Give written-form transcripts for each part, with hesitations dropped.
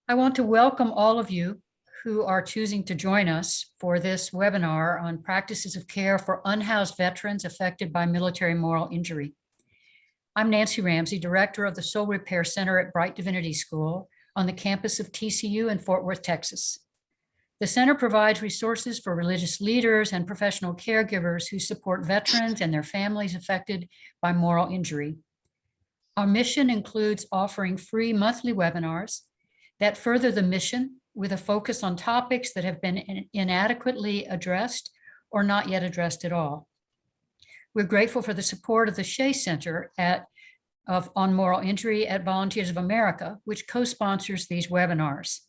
I want to welcome all of you who are choosing to join us for this webinar on practices of care for unhoused veterans affected by military moral injury. I'm Nancy Ramsay, Director of the Soul Repair Center at Brite Divinity School on the campus of TCU in Fort Worth, Texas. The center provides resources for religious leaders and professional caregivers who support veterans and their families affected by moral injury. Our mission includes offering free monthly webinars that further the mission with a focus on topics that have been inadequately addressed or not yet addressed at all. We're grateful for the support of the Shea Center on Moral Injury at Volunteers of America, which co-sponsors these webinars.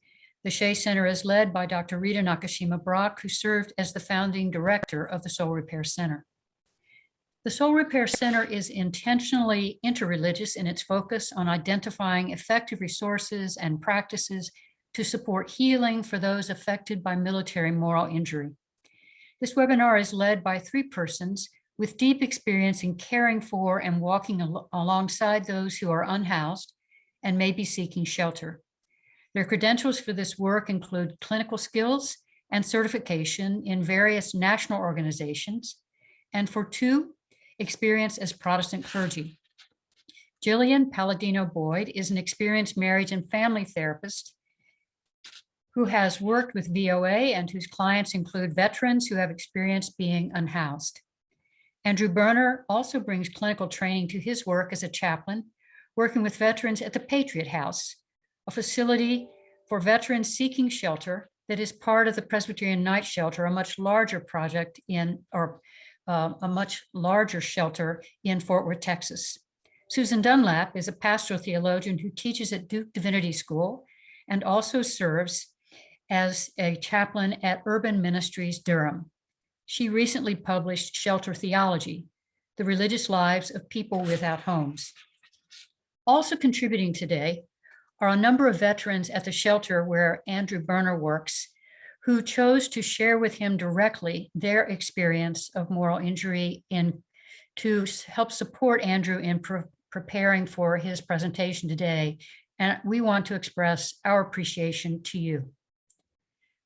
The Shea Center is led by Dr. Rita Nakashima-Brock, who served as the founding director of the Soul Repair Center. The Soul Repair Center is intentionally interreligious in its focus on identifying effective resources and practices to support healing for those affected by military moral injury. This webinar is led by three persons with deep experience in caring for and walking alongside those who are unhoused and may be seeking shelter. Their credentials for this work include clinical skills and certification in various national organizations, and for two, experience as Protestant clergy. Jillianne Paladino-Boyd is an experienced marriage and family therapist who has worked with VOA and whose clients include veterans who have experienced being unhoused. Andrew Berner also brings clinical training to his work as a chaplain, working with veterans at the Patriot House, a facility for veterans seeking shelter that is part of the Presbyterian Night Shelter, a much larger project a much larger shelter in Fort Worth, Texas. Susan Dunlap is a pastoral theologian who teaches at Duke Divinity School and also serves as a chaplain at Urban Ministries, Durham. She recently published Shelter Theology, The Religious Lives of People Without Homes. Also contributing today are a number of veterans at the shelter where Andrew Berner works, who chose to share with him directly their experience of moral injury to help support Andrew in preparing for his presentation today. And we want to express our appreciation to you.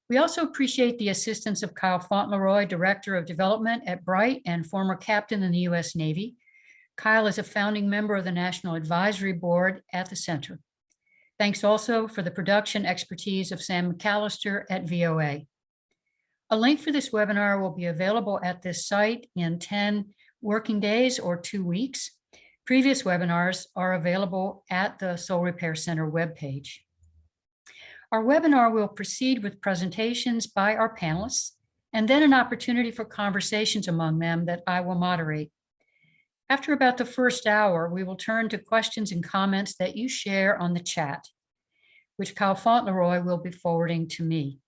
We also appreciate the assistance of Kyle Fauntleroy, Director of Development at Brite and former captain in the U.S. Navy. Kyle is a founding member of the National Advisory Board at the center. Thanks also for the production expertise of Sam McAllister at VOA. A link for this webinar will be available at this site in 10 working days or 2 weeks. Previous webinars are available at the Soul Repair Center webpage. Our webinar will proceed with presentations by our panelists and then an opportunity for conversations among them that I will moderate. After about the first hour, we will turn to questions and comments that you share on the chat, which Kyle Fauntleroy will be forwarding to me.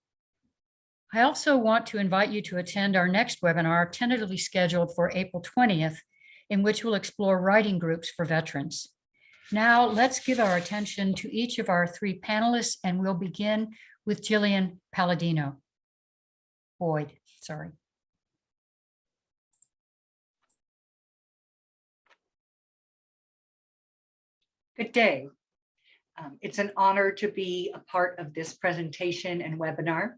I also want to invite you to attend our next webinar, tentatively scheduled for April 20th, in which we'll explore writing groups for veterans. Now, let's give our attention to each of our three panelists, and we'll begin with Jillian Paladino-Boyd. Sorry. Good day. It's an honor to be a part of this presentation and webinar.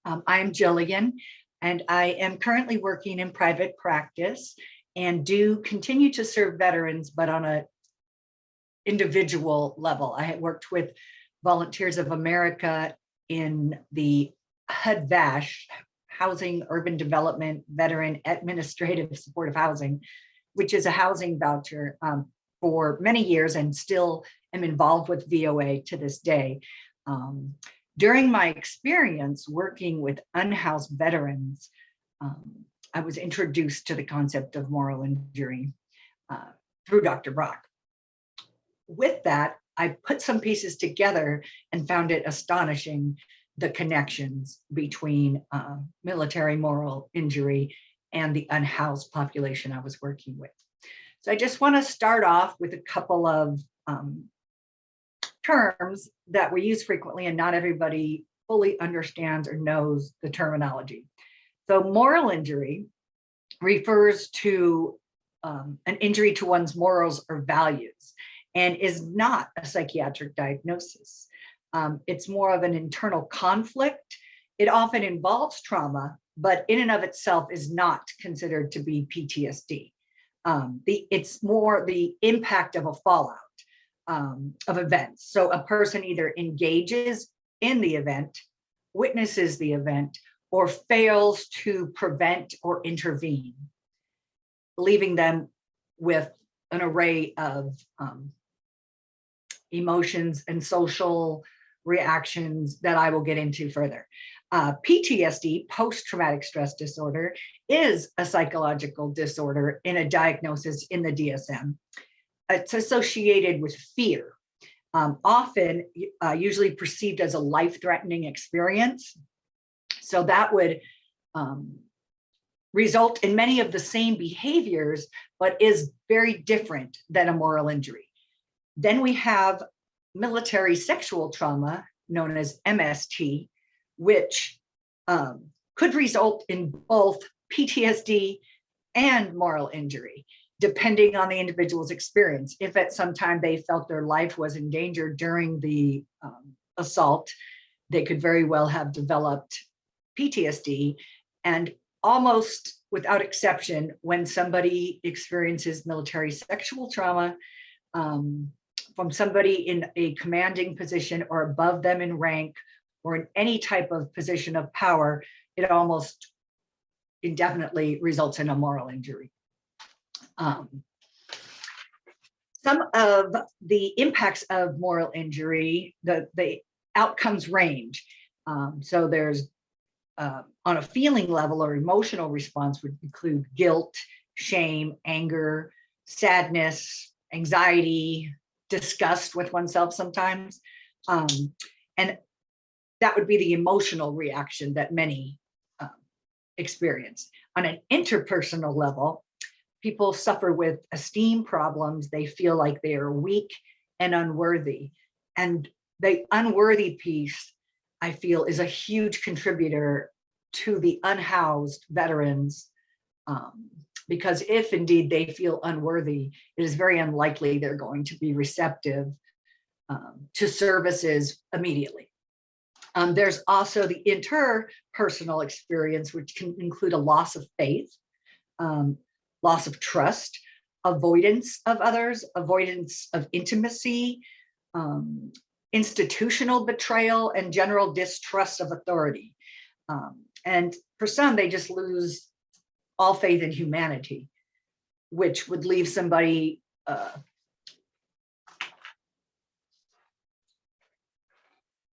I am Jillian, and I am currently working in private practice and do continue to serve veterans, but on an individual level. I had worked with Volunteers of America in the HUD-VASH, Housing Urban Development Veteran Administrative Supportive Housing, which is a housing voucher for many years, and still am involved with VOA to this day. During my experience working with unhoused veterans, I was introduced to the concept of moral injury through Dr. Brock. With that, I put some pieces together and found it astonishing, the connections between military moral injury and the unhoused population I was working with. So I just want to start off with a couple of terms that we use frequently and not everybody fully understands or knows the terminology. So moral injury refers to an injury to one's morals or values and is not a psychiatric diagnosis. It's more of an internal conflict. It often involves trauma, but in and of itself is not considered to be PTSD. It's more the impact of a fallout of events. So a person either engages in the event, witnesses the event, or fails to prevent or intervene, leaving them with an array of emotions and social reactions that I will get into further. PTSD, post-traumatic stress disorder, is a psychological disorder in a diagnosis in the DSM. It's associated with fear, often usually perceived as a life-threatening experience. So that would result in many of the same behaviors, but is very different than a moral injury. Then we have military sexual trauma, known as MST, which could result in both PTSD and moral injury, depending on the individual's experience. If at some time they felt their life was in danger during the assault, they could very well have developed PTSD. And almost without exception, when somebody experiences military sexual trauma from somebody in a commanding position or above them in rank or in any type of position of power, it almost indefinitely results in a moral injury. Some of the impacts of moral injury, the outcomes range. So there's on a feeling level or emotional response would include guilt, shame, anger, sadness, anxiety, disgust with oneself sometimes. And that would be the emotional reaction that many experience. On an interpersonal level, people suffer with esteem problems. They feel like they are weak and unworthy. And the unworthy piece, I feel, is a huge contributor to the unhoused veterans, because if indeed they feel unworthy, it is very unlikely they're going to be receptive to services immediately. There's also the interpersonal experience, which can include a loss of faith, loss of trust, avoidance of others, avoidance of intimacy, institutional betrayal, and general distrust of authority. And for some, they just lose all faith in humanity, which would leave somebody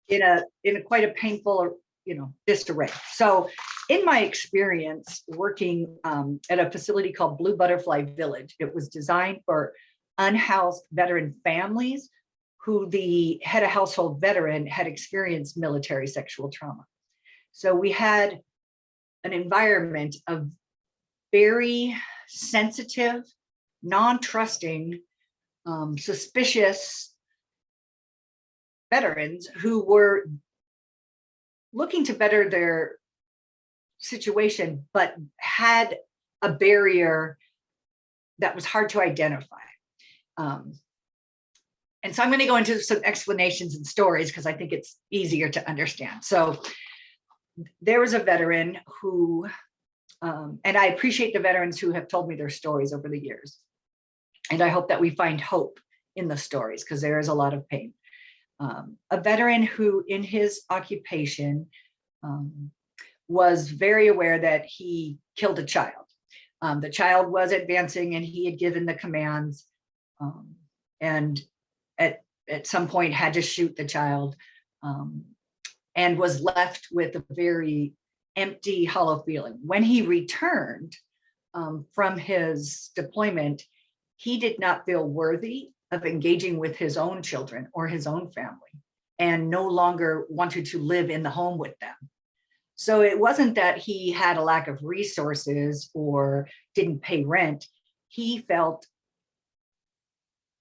in a quite a painful, disarray. So in my experience working at a facility called Blue Butterfly Village, it was designed for unhoused veteran families who the head of household veteran had experienced military sexual trauma. So we had an environment of very sensitive, non-trusting, suspicious veterans who were looking to better their situation, but had a barrier that was hard to identify. And so I'm going to go into some explanations and stories because I think it's easier to understand. So there was a veteran who, and I appreciate the veterans who have told me their stories over the years. And I hope that we find hope in the stories because there is a lot of pain. A veteran who in his occupation was very aware that he killed a child. The child was advancing and he had given the commands and at some point had to shoot the child and was left with a very empty, hollow feeling. When he returned from his deployment, he did not feel worthy of engaging with his own children or his own family and no longer wanted to live in the home with them. So it wasn't that he had a lack of resources or didn't pay rent. He felt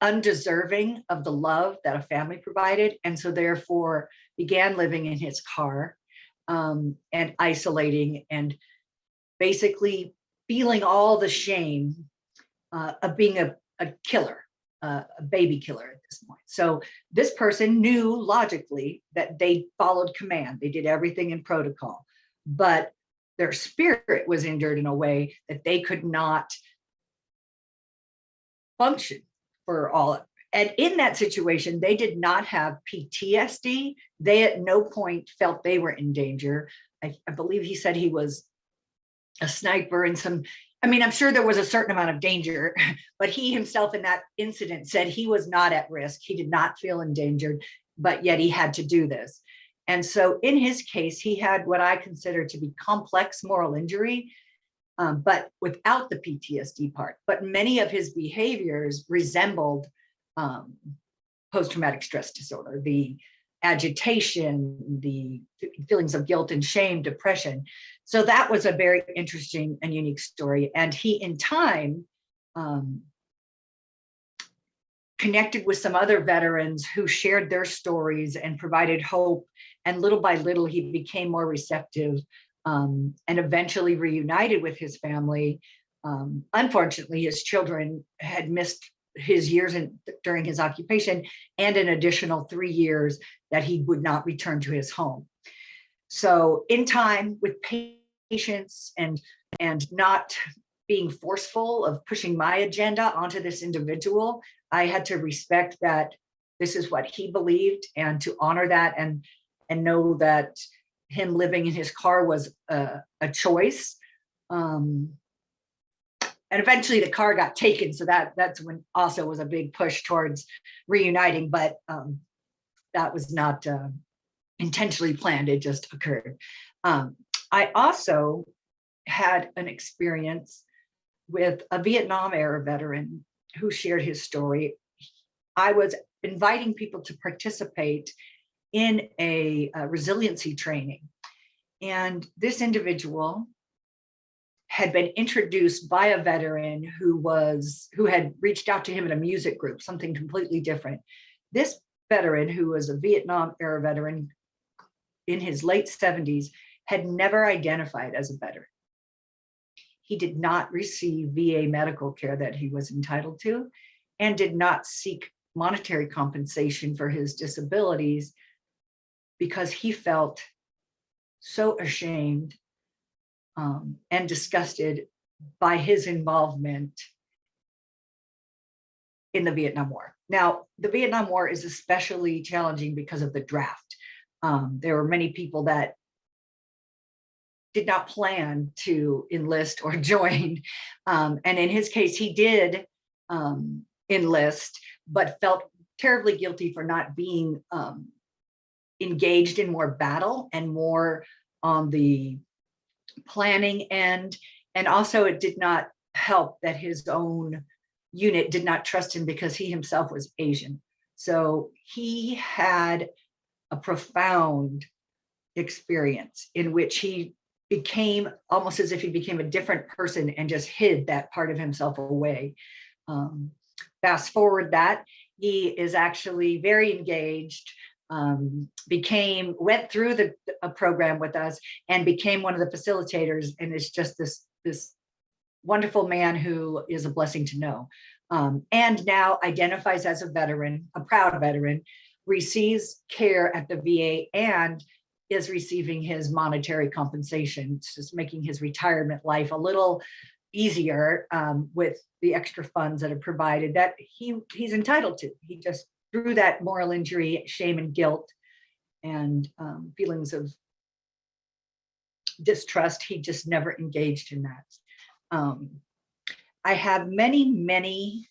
undeserving of the love that a family provided, and so therefore began living in his car and isolating and basically feeling all the shame of being a killer. a baby killer at this point. So this person knew logically that they followed command. They did everything in protocol, but their spirit was injured in a way that they could not function for all. And in that situation, they did not have PTSD. They at no point felt they were in danger. I believe he said he was a sniper and some, I mean, I'm sure there was a certain amount of danger, but he himself in that incident said he was not at risk. He did not feel endangered, but yet he had to do this. And so in his case, he had what I consider to be complex moral injury, but without the PTSD part. But many of his behaviors resembled post-traumatic stress disorder, the agitation, the feelings of guilt and shame, depression. So that was a very interesting and unique story. And he, in time, connected with some other veterans who shared their stories and provided hope. And little by little, he became more receptive and eventually reunited with his family. Unfortunately, his children had missed his years during his occupation and an additional 3 years that he would not return to his home. So in time, with patience and not being forceful of pushing my agenda onto this individual, I had to respect that this is what he believed and to honor that and know that him living in his car was a choice. And eventually the car got taken. So that's when also was a big push towards reuniting, but that was not intentionally planned. It just occurred. I also had an experience with a Vietnam era veteran who shared his story. I was inviting people to participate in a resiliency training. And this individual had been introduced by a veteran who had reached out to him in a music group, something completely different. This veteran, who was a Vietnam era veteran in his late 70s, had never identified as a veteran. He did not receive VA medical care that he was entitled to and did not seek monetary compensation for his disabilities because he felt so ashamed and disgusted by his involvement in the Vietnam War. Now, the Vietnam War is especially challenging because of the draft. There were many people that did not plan to enlist or join. And in his case, he did enlist, but felt terribly guilty for not being engaged in more battle and more on the planning end. And also it did not help that his own unit did not trust him because he himself was Asian. So he had a profound experience in which he became almost as if he became a different person and just hid that part of himself away. Fast forward that, he is actually very engaged, went through a program with us and became one of the facilitators, and is just this wonderful man who is a blessing to know. And now identifies as a veteran, a proud veteran, receives care at the VA and is receiving his monetary compensation. It's just making his retirement life a little easier with the extra funds that are provided that he's entitled to. He just, through that moral injury, shame and guilt, and feelings of distrust, he just never engaged in that. I have many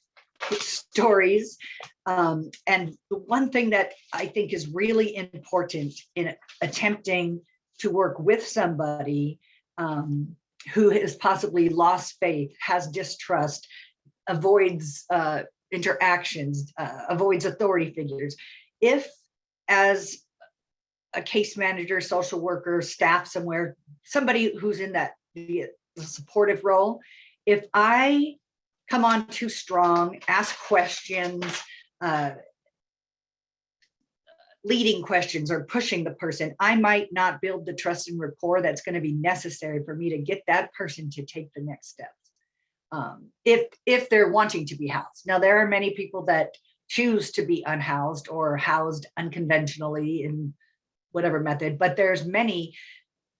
stories. And the one thing that I think is really important in attempting to work with somebody who has possibly lost faith, has distrust, avoids interactions, avoids authority figures. If, as a case manager, social worker, staff somewhere, somebody who's in that the supportive role, if I come on too strong, ask questions, leading questions or pushing the person, I might not build the trust and rapport that's going to be necessary for me to get that person to take the next steps. if they're wanting to be housed. Now, there are many people that choose to be unhoused or housed unconventionally in whatever method, but there's many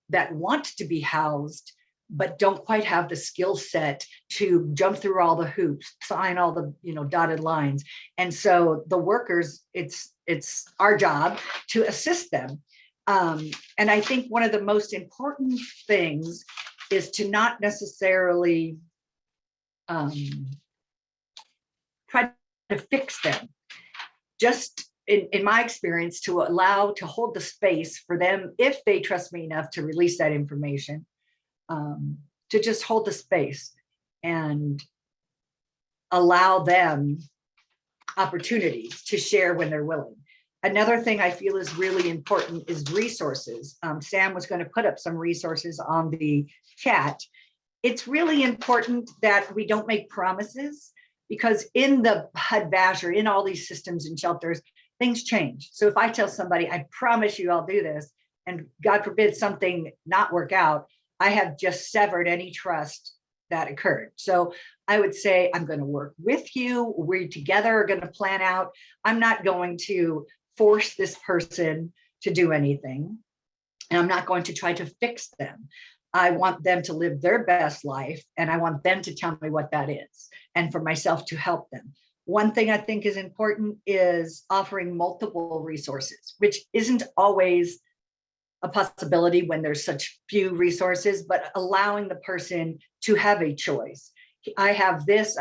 that want to be housed but don't quite have the skill set to jump through all the hoops, sign all the dotted lines. And so the workers, it's our job to assist them. And I think one of the most important things is to not necessarily try to fix them. Just in my experience, to hold the space for them, if they trust me enough to release that information, to just hold the space and allow them opportunities to share when they're willing. Another thing I feel is really important is resources. Sam was going to put up some resources on the chat. It's really important that we don't make promises, because in the HUD-VASH or in all these systems and shelters, things change. So if I tell somebody, I promise you I'll do this, and God forbid something not work out, I have just severed any trust that occurred. So I would say, I'm going to work with you. We together are going to plan out. I'm not going to force this person to do anything, and I'm not going to try to fix them. I want them to live their best life, and I want them to tell me what that is, and for myself to help them. One thing I think is important is offering multiple resources, which isn't always a possibility when there's such few resources, but allowing the person to have a choice. I have this,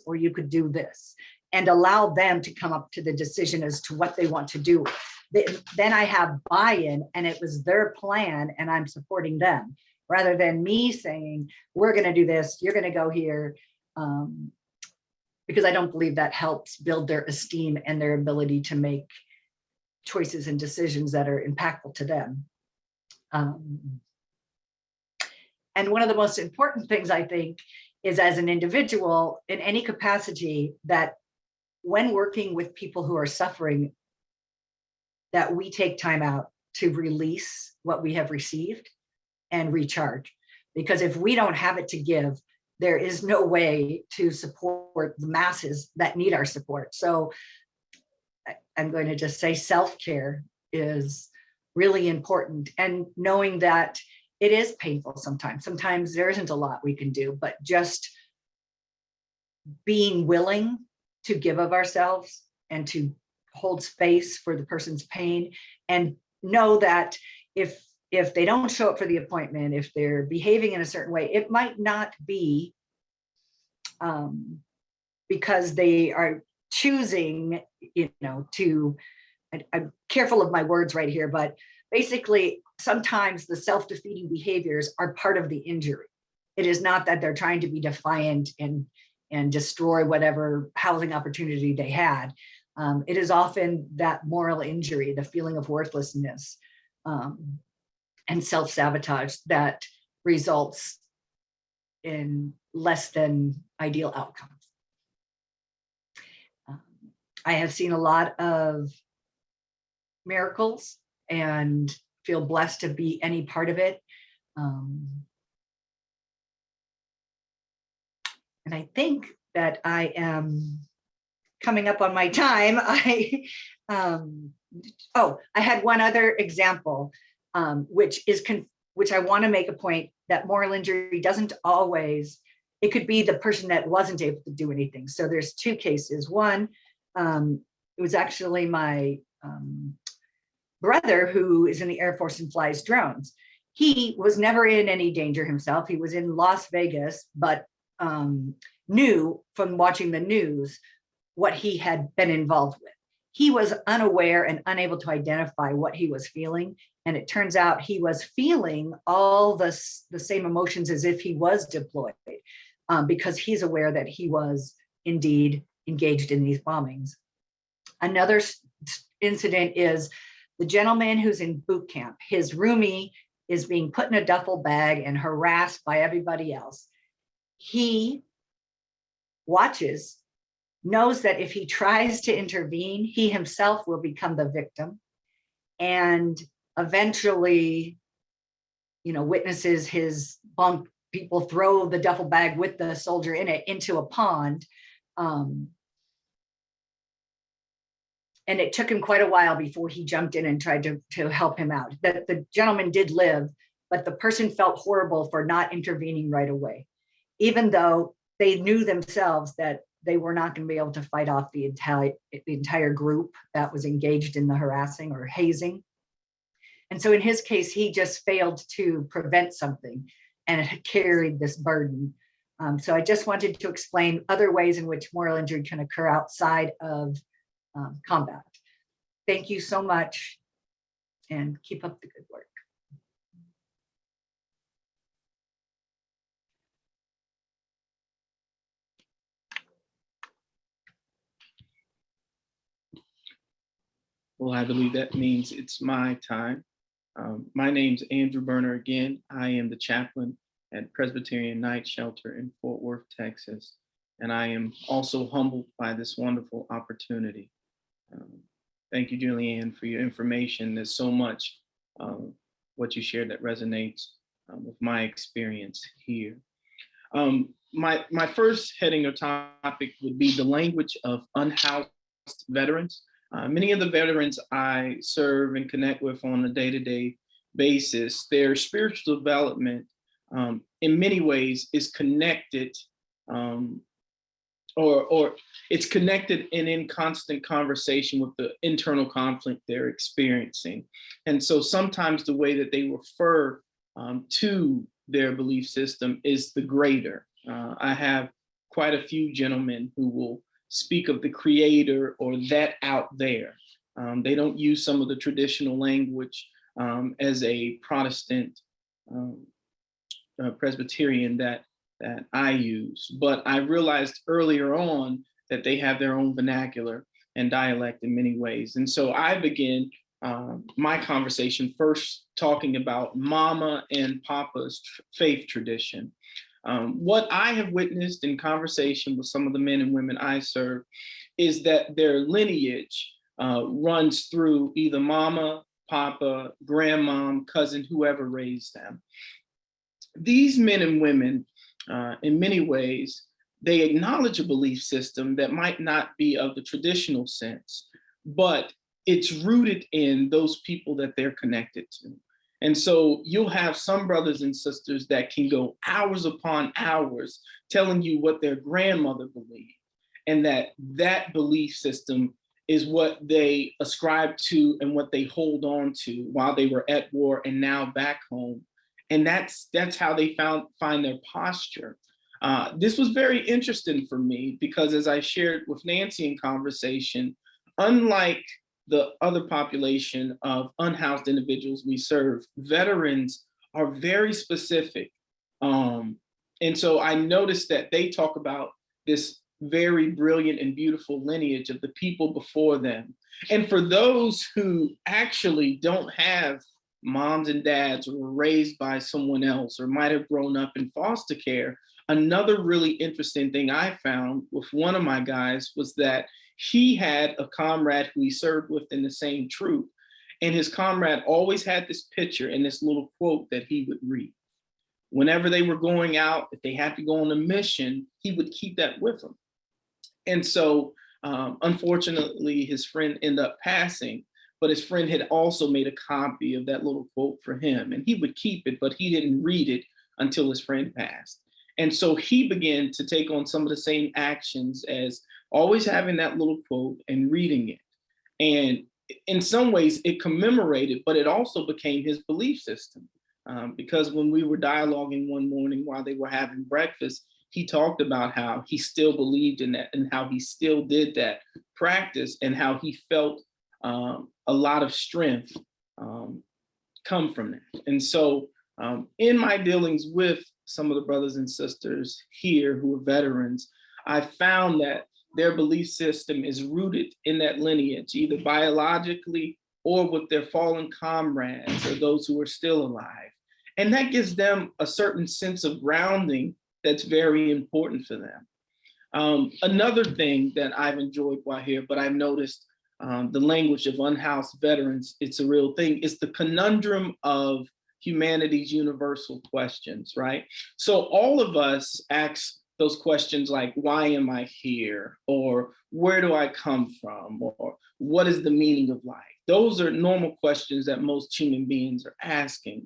or you could do this, and allow them to come up to the decision as to what they want to do. Then I have buy-in, and it was their plan, and I'm supporting them, rather than me saying, we're going to do this, you're going to go here, because I don't believe that helps build their esteem and their ability to make choices and decisions that are impactful to them. And one of the most important things, I think, is as an individual in any capacity, that when working with people who are suffering, that we take time out to release what we have received and recharge. Because if we don't have it to give, there is no way to support the masses that need our support. So I'm going to just say self-care is really important, and knowing that it is painful sometimes. Sometimes there isn't a lot we can do, but just being willing to give of ourselves and to hold space for the person's pain, and know that if they don't show up for the appointment, if they're behaving in a certain way, it might not be because they are choosing, I'm careful of my words right here, but basically sometimes the self-defeating behaviors are part of the injury. It is not that they're trying to be defiant and destroy whatever housing opportunity they had. It is often that moral injury, the feeling of worthlessness, and self-sabotage that results in less than ideal outcomes. I have seen a lot of miracles and feel blessed to be any part of it. And I think that I am coming up on my time. I had one other example, which I want to make a point that moral injury doesn't always, it could be the person that wasn't able to do anything. So there's two cases. One, it was actually my brother, who is in the Air Force and flies drones. He was never in any danger himself. He was in Las Vegas, but knew from watching the news what he had been involved with. He was unaware and unable to identify what he was feeling. And it turns out he was feeling all the same emotions as if he was deployed, because he's aware that he was indeed engaged in these bombings. Another incident is the gentleman who's in boot camp. His roomie is being put in a duffel bag and harassed by everybody else. He watches, knows that if he tries to intervene, he himself will become the victim, and eventually, witnesses his bunk people throw the duffel bag with the soldier in it into a pond. And it took him quite a while before he jumped in and tried to help him out. That the gentleman did live, but the person felt horrible for not intervening right away, even though they knew themselves that they were not going to be able to fight off the entire group that was engaged in the harassing or hazing. And so in his case, he just failed to prevent something and it carried this burden. So I just wanted to explain other ways in which moral injury can occur outside of combat. Thank you so much and keep up the good work. Well, I believe that means it's my time. My name's Andrew Berner again. I am the chaplain at Presbyterian Night Shelter in Fort Worth, Texas. And I am also humbled by this wonderful opportunity. Thank you, Jillian, for your information. There's so much what you shared that resonates with my experience here. My first heading or topic would be the language of unhoused veterans. Many of the veterans I serve and connect with on a day-to-day basis, their spiritual development in many ways is connected or it's connected and in constant conversation with the internal conflict they're experiencing. And so sometimes the way that they refer to their belief system is the greater. I have quite a few gentlemen who will speak of the creator or that out there. They don't use some of the traditional language as a Protestant Presbyterian that I use, but I realized earlier on that they have their own vernacular and dialect in many ways. And so I began my conversation first talking about Mama and Papa's faith tradition. What I have witnessed in conversation with some of the men and women I serve is that their lineage runs through either Mama, Papa, grandmom, cousin, whoever raised them. These men and women, in many ways, they acknowledge a belief system that might not be of the traditional sense, but it's rooted in those people that they're connected to. And so you'll have some brothers and sisters that can go hours upon hours telling you what their grandmother believed, and that belief system is what they ascribe to and what they hold on to while they were at war and now back home. And that's how they find their posture. This was very interesting for me because, as I shared with Nancy in conversation, unlike the other population of unhoused individuals we serve, veterans are very specific. And so I noticed that they talk about this very brilliant and beautiful lineage of the people before them. And for those who actually don't have moms and dads or were raised by someone else or might have grown up in foster care, another really interesting thing I found with one of my guys was that he had a comrade who he served with in the same troop. And his comrade always had this picture and this little quote that he would read. Whenever they were going out, if they had to go on a mission, he would keep that with him. And so unfortunately, his friend ended up passing, but his friend had also made a copy of that little quote for him. And he would keep it, but he didn't read it until his friend passed. And so he began to take on some of the same actions as always having that little quote and reading it. And in some ways it commemorated, but it also became his belief system. Because when we were dialoguing one morning while they were having breakfast, he talked about how he still believed in that and how he still did that practice and how he felt a lot of strength come from that. And so in my dealings with some of the brothers and sisters here who are veterans, I found that their belief system is rooted in that lineage, either biologically or with their fallen comrades or those who are still alive. And that gives them a certain sense of grounding that's very important for them. Another thing that I've enjoyed while here, but I've noticed the language of unhoused veterans, it's a real thing, is the conundrum of humanity's universal questions, right? So all of us ask those questions like, why am I here? Or where do I come from? Or what is the meaning of life? Those are normal questions that most human beings are asking.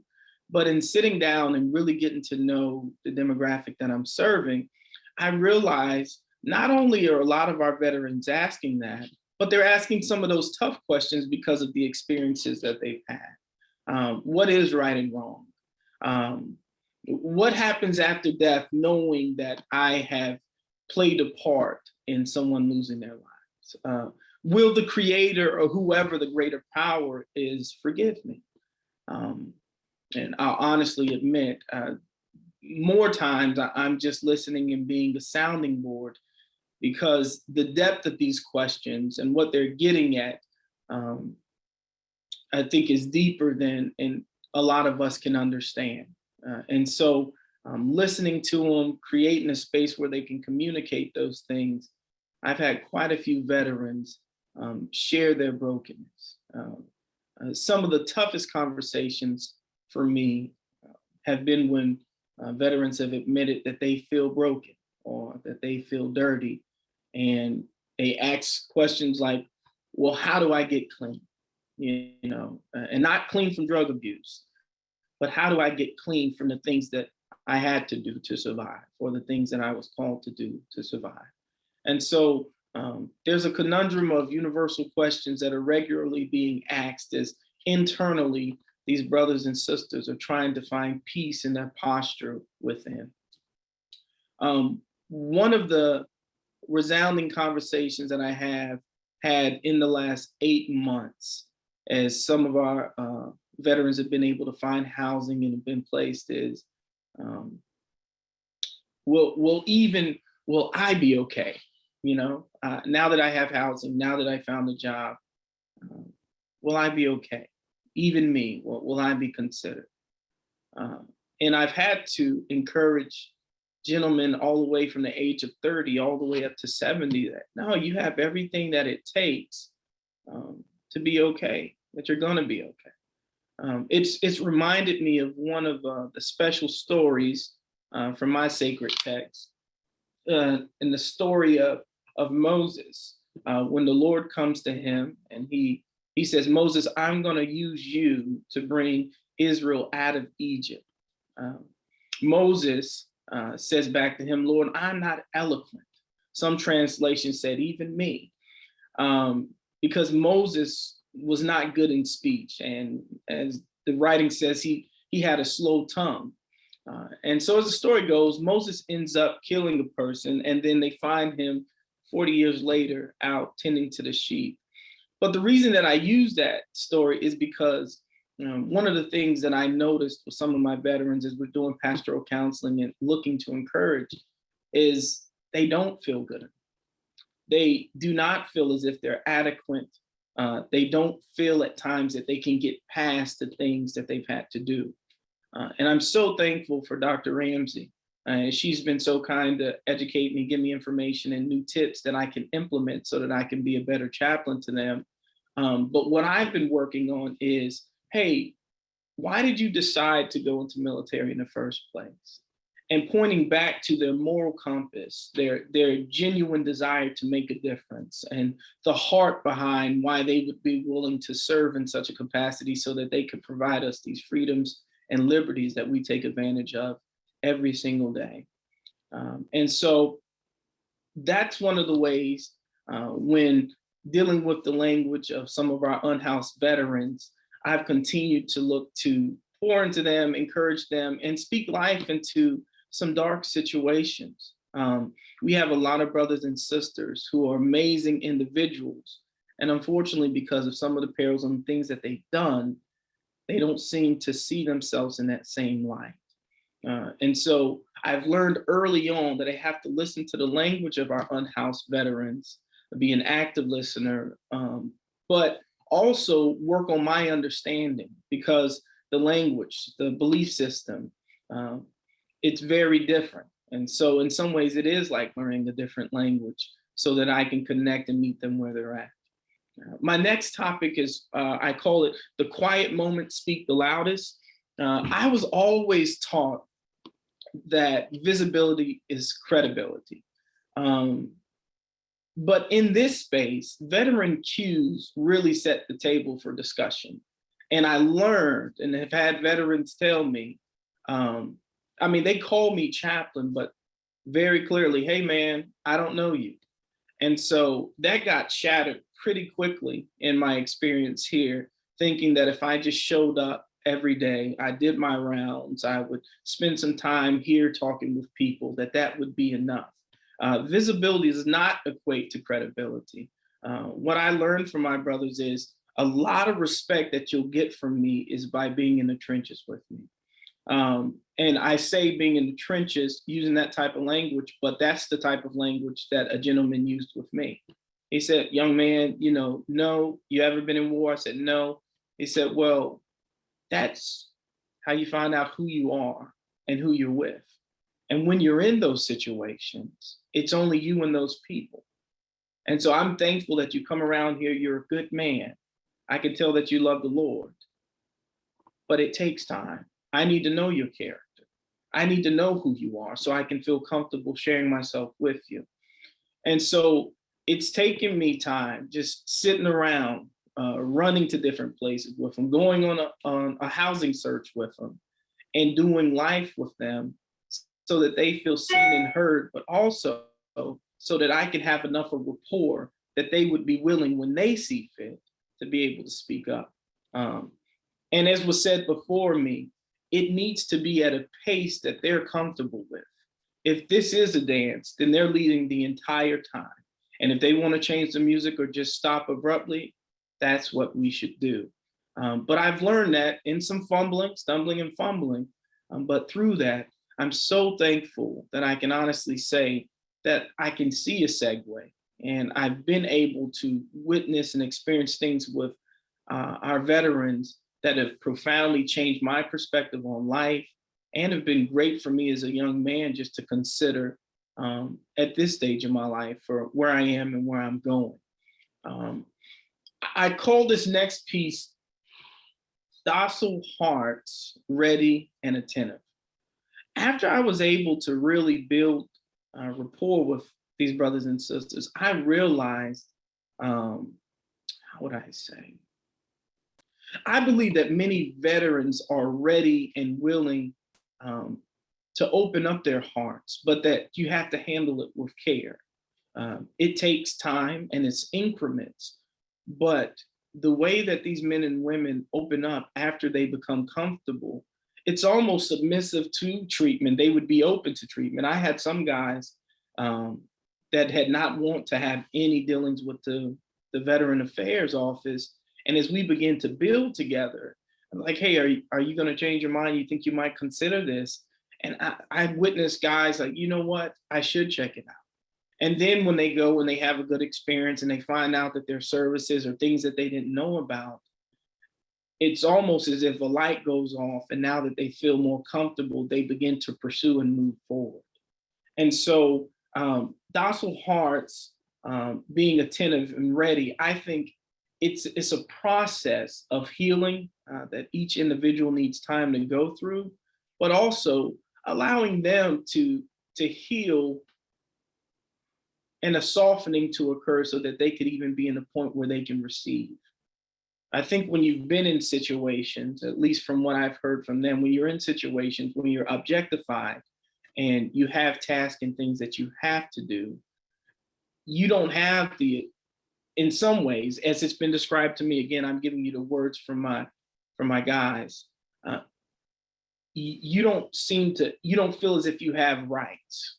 But in sitting down and really getting to know the demographic that I'm serving, I realized not only are a lot of our veterans asking that, but they're asking some of those tough questions because of the experiences that they've had. What is right and wrong? What happens after death, knowing that I have played a part in someone losing their lives? Will the creator or whoever the greater power is forgive me? And I'll honestly admit, more times I'm just listening and being a sounding board, because the depth of these questions and what they're getting at, I think is deeper than a lot of us can understand. And so listening to them, creating a space where they can communicate those things. I've had quite a few veterans share their brokenness. Some of the toughest conversations for me have been when veterans have admitted that they feel broken or that they feel dirty. And they ask questions like, well, how do I get clean? And not clean from drug abuse, but how do I get clean from the things that I had to do to survive, or the things that I was called to do to survive? And so there's a conundrum of universal questions that are regularly being asked as internally these brothers and sisters are trying to find peace in their posture within. One of the resounding conversations that I have had in the last 8 months, as some of our veterans have been able to find housing and have been placed, is will I be okay? Now that I have housing, now that I found a job, will I be okay? Even me, will I be considered? And I've had to encourage gentlemen all the way from the age of 30 all the way up to 70 that no, you have everything that it takes to be okay, that you're gonna be okay. It's reminded me of one of the special stories from my sacred text, in the story of Moses, when the Lord comes to him and he says, Moses, I'm gonna use you to bring Israel out of Egypt. Moses says back to him, Lord, I'm not eloquent. Some translations said, even me, because Moses was not good in speech. And as the writing says, he had a slow tongue. And so as the story goes, Moses ends up killing a person, and then they find him 40 years later out tending to the sheep. But the reason that I use that story is because one of the things that I noticed with some of my veterans as we're doing pastoral counseling and looking to encourage is they don't feel good. They do not feel as if they're adequate. They don't feel at times that they can get past the things that they've had to do. And I'm so thankful for Dr. Ramsay. She's been so kind to educate me, give me information and new tips that I can implement so that I can be a better chaplain to them. But what I've been working on is, hey, why did you decide to go into military in the first place? And pointing back to their moral compass, their genuine desire to make a difference, and the heart behind why they would be willing to serve in such a capacity so that they could provide us these freedoms and liberties that we take advantage of every single day. And so that's one of the ways when dealing with the language of some of our unhoused veterans, I've continued to look to pour into them, encourage them, and speak life into some dark situations. We have a lot of brothers and sisters who are amazing individuals. And unfortunately, because of some of the perils and things that they've done, they don't seem to see themselves in that same light. And so I've learned early on that I have to listen to the language of our unhoused veterans, be an active listener, but also work on my understanding, because the language, the belief system, it's very different. And so in some ways it is like learning a different language so that I can connect and meet them where they're at. My next topic is, I call it the quiet moments speak the loudest. I was always taught that visibility is credibility. But in this space, veteran cues really set the table for discussion. And I learned and have had veterans tell me, I mean, they call me chaplain, but very clearly, hey man, I don't know you. And so that got shattered pretty quickly in my experience here, thinking that if I just showed up every day, I did my rounds, I would spend some time here talking with people, that would be enough. Visibility does not equate to credibility. What I learned from my brothers is a lot of respect that you'll get from me is by being in the trenches with me. And I say being in the trenches using that type of language, but that's the type of language that a gentleman used with me. He said, young man, you know, no, you ever been in war? I said, no. He said, well, that's how you find out who you are and who you're with. And when you're in those situations, it's only you and those people. And so I'm thankful that you come around here, you're a good man. I can tell that you love the Lord, but it takes time. I need to know your character. I need to know who you are so I can feel comfortable sharing myself with you. And so it's taken me time just sitting around, running to different places with them, going on a housing search with them and doing life with them so that they feel seen and heard, but also so that I can have enough of rapport that they would be willing when they see fit to be able to speak up. And as was said before me, it needs to be at a pace that they're comfortable with. If this is a dance, then they're leading the entire time. And if they want to change the music or just stop abruptly, that's what we should do. But I've learned that in some stumbling and fumbling, but through that, I'm so thankful that I can honestly say that I can see a segue. And I've been able to witness and experience things with our veterans that have profoundly changed my perspective on life and have been great for me as a young man just to consider at this stage of my life for where I am and where I'm going. I call this next piece Docile Hearts, Ready and Attentive. After I was able to really build rapport with these brothers and sisters, I realized, how would I say? I believe that many veterans are ready and willing to open up their hearts, but that you have to handle it with care. It takes time and it's increments, but the way that these men and women open up after they become comfortable, it's almost submissive to treatment. They would be open to treatment. I had some guys that had not want to have any dealings with the Veteran Affairs Office. And as we begin to build together, I'm like, hey, are you going to change your mind? You think you might consider this? And I witnessed guys like, you know what? I should check it out. And then when they go and they have a good experience and they find out that their services or things that they didn't know about, it's almost as if a light goes off. And now that they feel more comfortable, they begin to pursue and move forward. And so docile hearts, being attentive and ready, I think it's a process of healing that each individual needs time to go through, but also allowing them to heal and a softening to occur so that they could even be in a point where they can receive. I think when you've been in situations, at least from what I've heard from them, when you're in situations when you're objectified and you have tasks and things that you have to do, you don't have in some ways, as it's been described to me, again, I'm giving you the words from my guys, you don't feel as if you have rights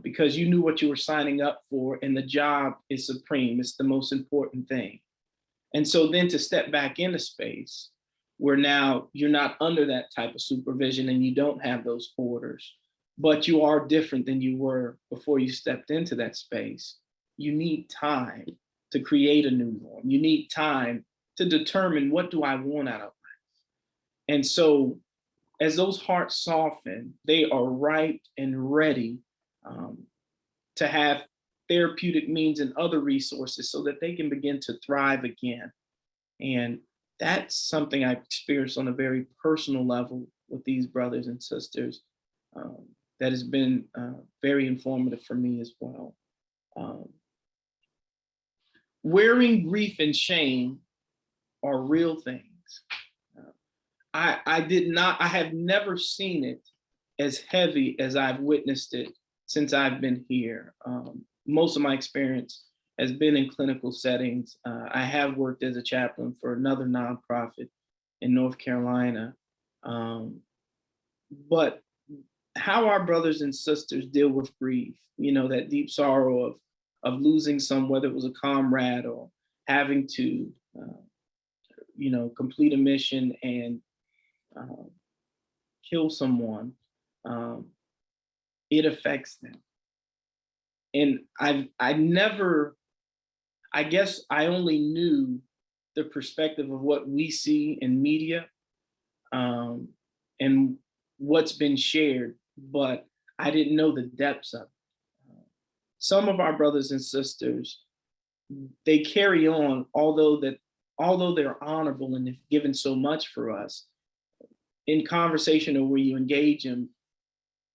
because you knew what you were signing up for and the job is supreme. It's the most important thing. And so then to step back into space where now you're not under that type of supervision and you don't have those orders, but you are different than you were before you stepped into that space. You need time to create a new norm. You need time to determine, what do I want out of life? And so as those hearts soften, they are ripe and ready to have therapeutic means and other resources so that they can begin to thrive again. And that's something I've experienced on a very personal level with these brothers and sisters that has been very informative for me as well. Wearing grief and shame are real things. I have never seen it as heavy as I've witnessed it since I've been here. Most of my experience has been in clinical settings. I have worked as a chaplain for another nonprofit in North Carolina. But how our brothers and sisters deal with grief, that deep sorrow of losing whether it was a comrade or having to, complete a mission and kill someone, it affects them. And I guess I only knew the perspective of what we see in media and what's been shared, but I didn't know the depths of it. Some of our brothers and sisters, they carry on, although they're honorable and they've given so much for us, in conversation or where you engage them,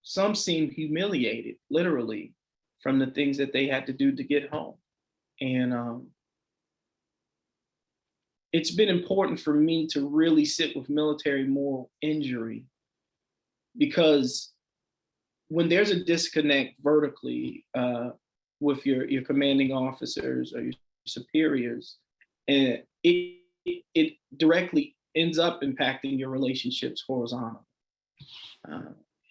some seem humiliated, literally, from the things that they had to do to get home. And it's been important for me to really sit with military moral injury, because when there's a disconnect vertically with your commanding officers or your superiors, and it directly ends up impacting your relationships horizontally.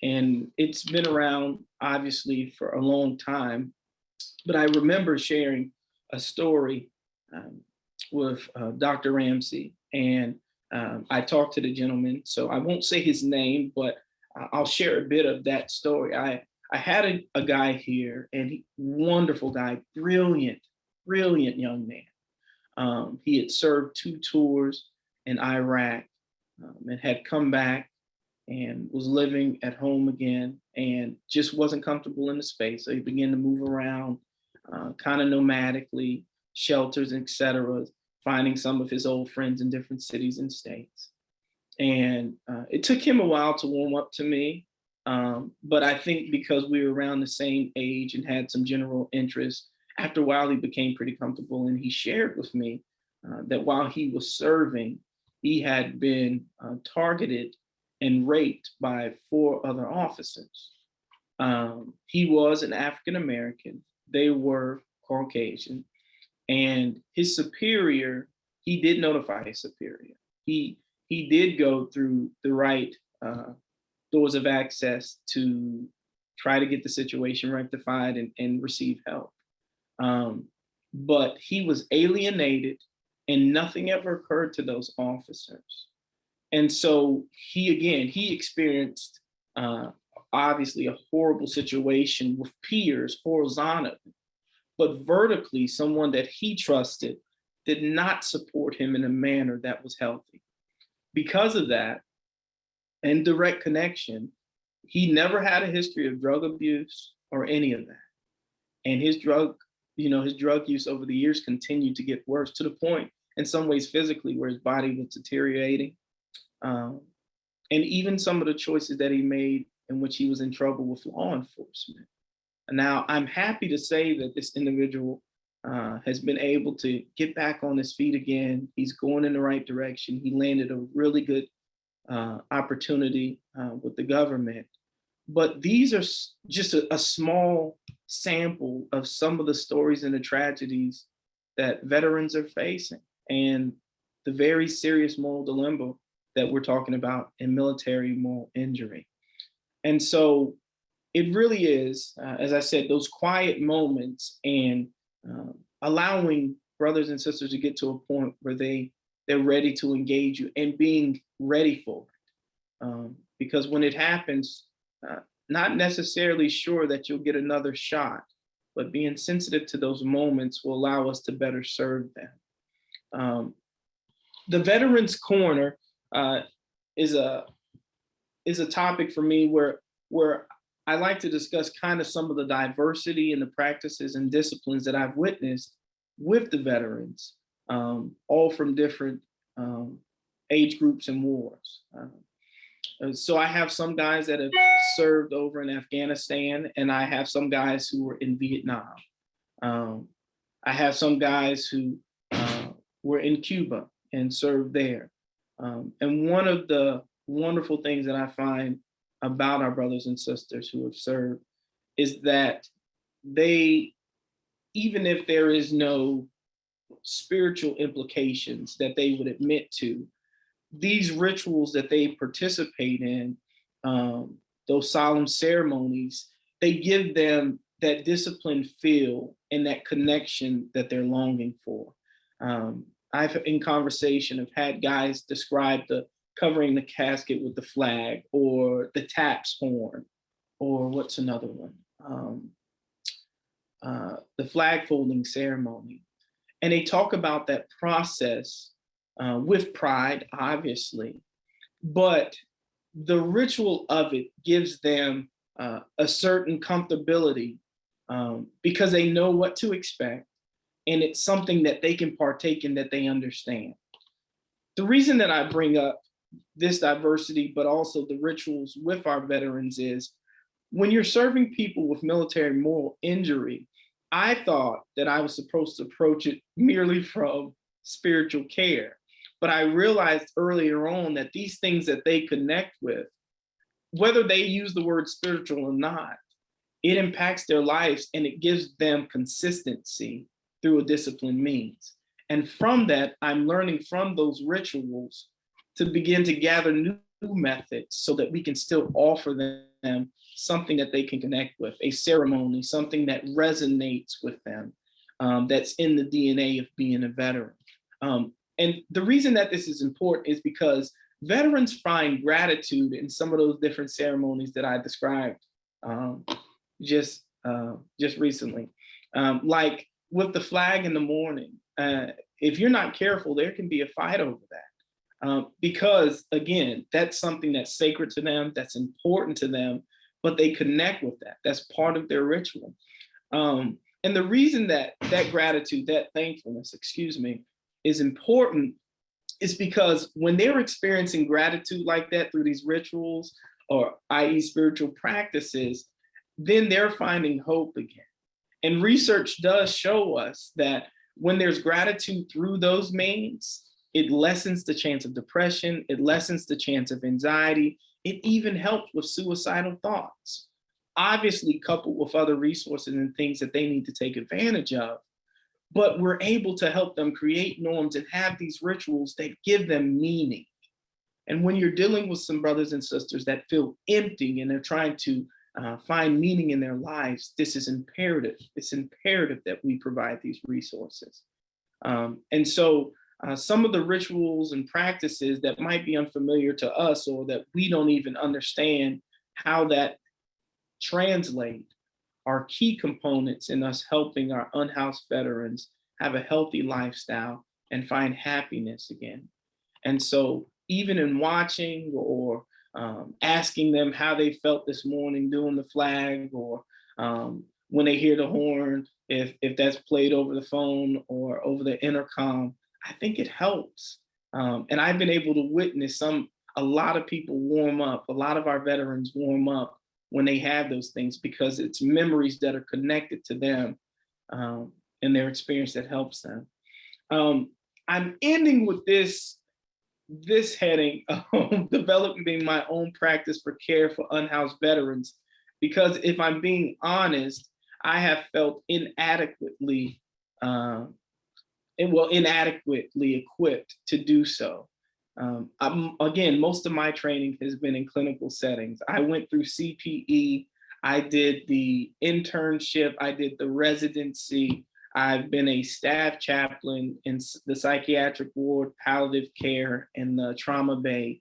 And it's been around, obviously, for a long time. But I remember sharing a story with Dr. Ramsay, and I talked to the gentleman, so I won't say his name, but I'll share a bit of that story. I had a guy here, and wonderful guy, brilliant young man. He had served 2 tours in Iraq and had come back and was living at home again and just wasn't comfortable in the space. So he began to move around kind of nomadically, shelters, etc., finding some of his old friends in different cities and states. And it took him a while to warm up to me. But I think because we were around the same age and had some general interest, after a while he became pretty comfortable, and he shared with me that while he was serving, he had been targeted and raped by 4 other officers. He was an African American. They were Caucasian. And his superior, he did notify his superior. He did go through the right doors of access to try to get the situation rectified and receive help. But he was alienated, and nothing ever occurred to those officers. And so he experienced obviously a horrible situation with peers horizontally, but vertically, someone that he trusted did not support him in a manner that was healthy. Because of that, and direct connection, he never had a history of drug abuse or any of that. And his drug use over the years continued to get worse, to the point, in some ways physically, where his body was deteriorating. And even some of the choices that he made in which he was in trouble with law enforcement. Now, I'm happy to say that this individual has been able to get back on his feet again. He's going in the right direction. He landed a really good opportunity with the government. But these are just a small sample of some of the stories and the tragedies that veterans are facing, and the very serious moral dilemma that we're talking about in military moral injury. And so it really is, as I said, those quiet moments and allowing brothers and sisters to get to a point where they're ready to engage you and being ready for it. Because when it happens, not necessarily sure that you'll get another shot, but being sensitive to those moments will allow us to better serve them. The Veterans Corner is a topic for me where I like to discuss kind of some of the diversity in the practices and disciplines that I've witnessed with the veterans, all from different age groups and wars. So I have some guys that have served over in Afghanistan, and I have some guys who were in Vietnam. I have some guys who were in Cuba and served there. And one of the wonderful things that I find about our brothers and sisters who have served is that they, even if there is no spiritual implications that they would admit to, these rituals that they participate in, those solemn ceremonies, they give them that disciplined feel and that connection that they're longing for. I've, in conversation, have had guys describe the covering the casket with the flag, or the taps horn, or what's another one? The flag folding ceremony. And they talk about that process with pride, obviously, but the ritual of it gives them a certain comfortability because they know what to expect, and it's something that they can partake in, that they understand. The reason that I bring up this diversity, but also the rituals with our veterans, is when you're serving people with military moral injury, I thought that I was supposed to approach it merely from spiritual care. But I realized earlier on that these things that they connect with, whether they use the word spiritual or not, it impacts their lives and it gives them consistency through a disciplined means. And from that, I'm learning from those rituals to begin to gather new methods so that we can still offer them something that they can connect with, a ceremony, something that resonates with them, that's in the DNA of being a veteran. And the reason that this is important is because veterans find gratitude in some of those different ceremonies that I described just recently. Like with the flag in the morning, if you're not careful, there can be a fight over that. Because again, that's something that's sacred to them, that's important to them, but they connect with that. That's part of their ritual. And the reason that gratitude, that thankfulness, is important is because when they're experiencing gratitude like that through these rituals, or i.e. spiritual practices, then they're finding hope again. And research does show us that when there's gratitude through those means, it lessens the chance of depression, it lessens the chance of anxiety, it even helps with suicidal thoughts. Obviously, coupled with other resources and things that they need to take advantage of, but we're able to help them create norms and have these rituals that give them meaning. And when you're dealing with some brothers and sisters that feel empty and they're trying to find meaning in their lives, this is imperative. It's imperative that we provide these resources. And so some of the rituals and practices that might be unfamiliar to us, or that we don't even understand how that translate, are key components in us helping our unhoused veterans have a healthy lifestyle and find happiness again. And so even in watching or asking them how they felt this morning doing the flag, or when they hear the horn, if that's played over the phone or over the intercom, I think it helps. And I've been able to witness a lot of people warm up, a lot of our veterans warm up when they have those things, because it's memories that are connected to them and their experience that helps them. I'm ending with this heading, developing my own practice for care for unhoused veterans, because if I'm being honest, I have felt inadequately equipped to do so. Again, most of my training has been in clinical settings. I went through CPE, I did the internship, I did the residency, I've been a staff chaplain in the psychiatric ward, palliative care, and the trauma bay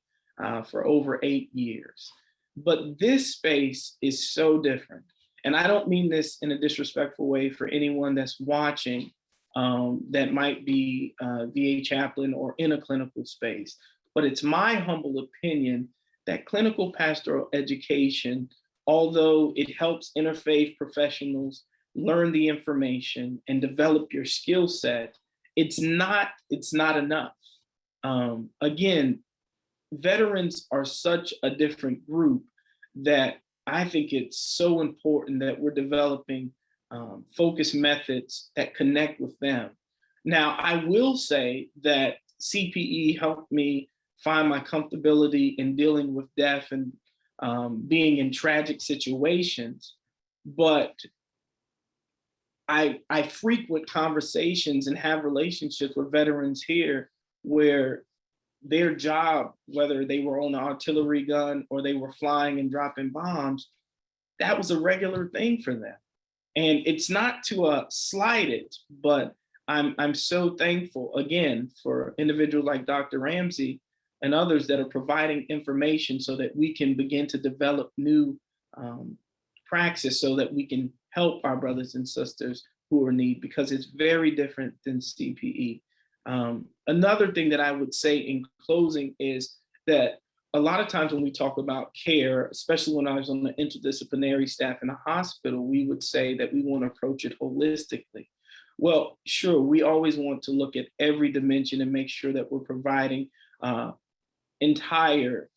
for over 8 years. But this space is so different. And I don't mean this in a disrespectful way for anyone that's watching that might be VA chaplain or in a clinical space. But it's my humble opinion that clinical pastoral education, although it helps interfaith professionals learn the information and develop your skill set, it's not enough. Again, veterans are such a different group that I think it's so important that we're developing focused methods that connect with them. Now, I will say that CPE helped me find my comfortability in dealing with death and being in tragic situations, but I frequent conversations and have relationships with veterans here where their job, whether they were on an artillery gun or they were flying and dropping bombs, that was a regular thing for them. And it's not to slight it, but I'm so thankful again for individuals like Dr. Ramsay and others that are providing information so that we can begin to develop new praxis so that we can help our brothers and sisters who are in need, because it's very different than CPE. Another thing that I would say in closing is that a lot of times when we talk about care, especially when I was on the interdisciplinary staff in a hospital, we would say that we want to approach it holistically. Well, sure, we always want to look at every dimension and make sure that we're providing entire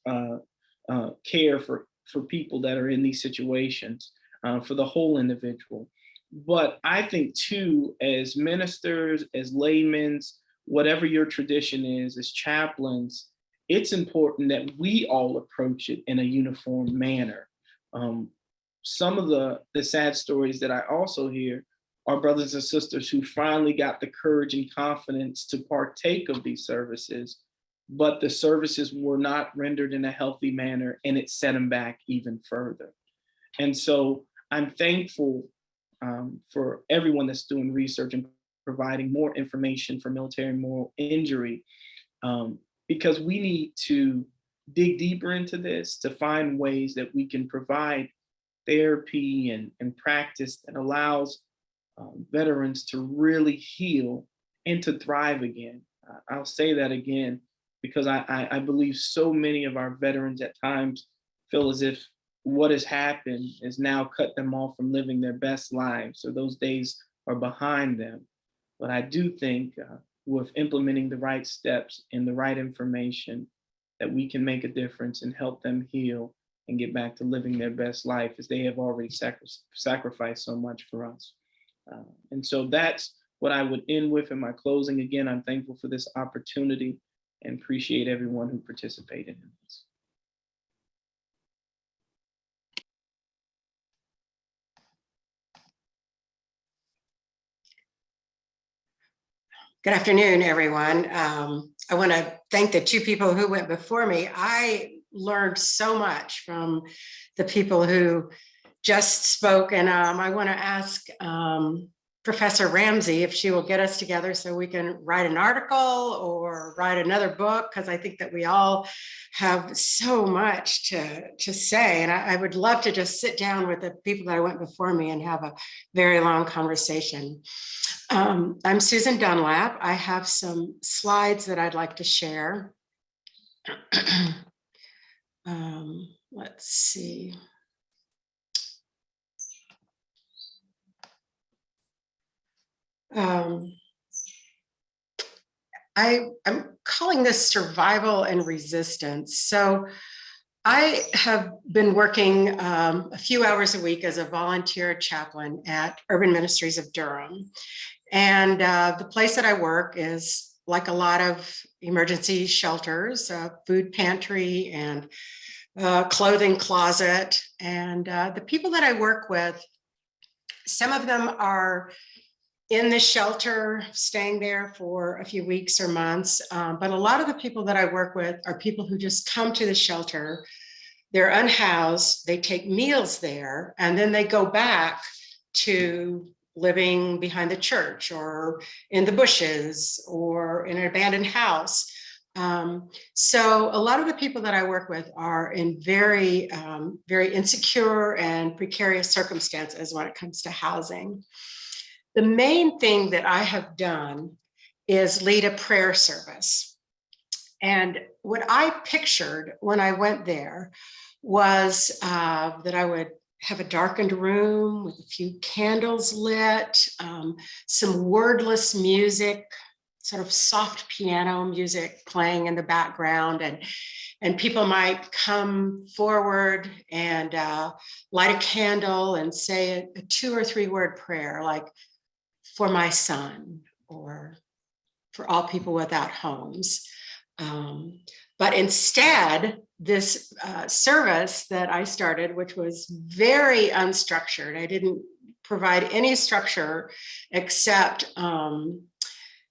care for people that are in these situations, for the whole individual. But I think too, as ministers, as laymen, whatever your tradition is, as chaplains, it's important that we all approach it in a uniform manner. Some of the sad stories that I also hear are brothers and sisters who finally got the courage and confidence to partake of these services, but the services were not rendered in a healthy manner, and it set them back even further. And so I'm thankful for everyone that's doing research and providing more information for military moral injury, because we need to dig deeper into this to find ways that we can provide therapy and practice that allows veterans to really heal and to thrive again. I'll say that again, because I believe so many of our veterans at times feel as if what has happened has now cut them off from living their best lives, or those days are behind them. But I do think with implementing the right steps and the right information, that we can make a difference and help them heal and get back to living their best life, as they have already sacrificed so much for us. And so that's what I would end with in my closing. Again, I'm thankful for this opportunity and appreciate everyone who participated in this. Good afternoon, everyone. I want to thank the two people who went before me. I learned so much from the people who just spoke, and I want to ask Professor Ramsay if she will get us together so we can write an article or write another book, because I think that we all have so much to say. And I would love to just sit down with the people that went before me and have a very long conversation. I'm Susan Dunlap. I have some slides that I'd like to share. Let's see. I'm calling this survival and resistance. So I have been working a few hours a week as a volunteer chaplain at Urban Ministries of Durham. And the place that I work is like a lot of emergency shelters, food pantry and clothing closet. And the people that I work with, some of them are in the shelter, staying there for a few weeks or months. But a lot of the people that I work with are people who just come to the shelter. They're unhoused, they take meals there, and then they go back to living behind the church or in the bushes or in an abandoned house. So a lot of the people that I work with are in very, very insecure and precarious circumstances when it comes to housing. The main thing that I have done is lead a prayer service. And what I pictured when I went there was that I would have a darkened room with a few candles lit, some wordless music, sort of soft piano music playing in the background, and people might come forward and light a candle and say a 2 or 3 word prayer, like for my son or for all people without homes. But instead, this service that I started, which was very unstructured, I didn't provide any structure except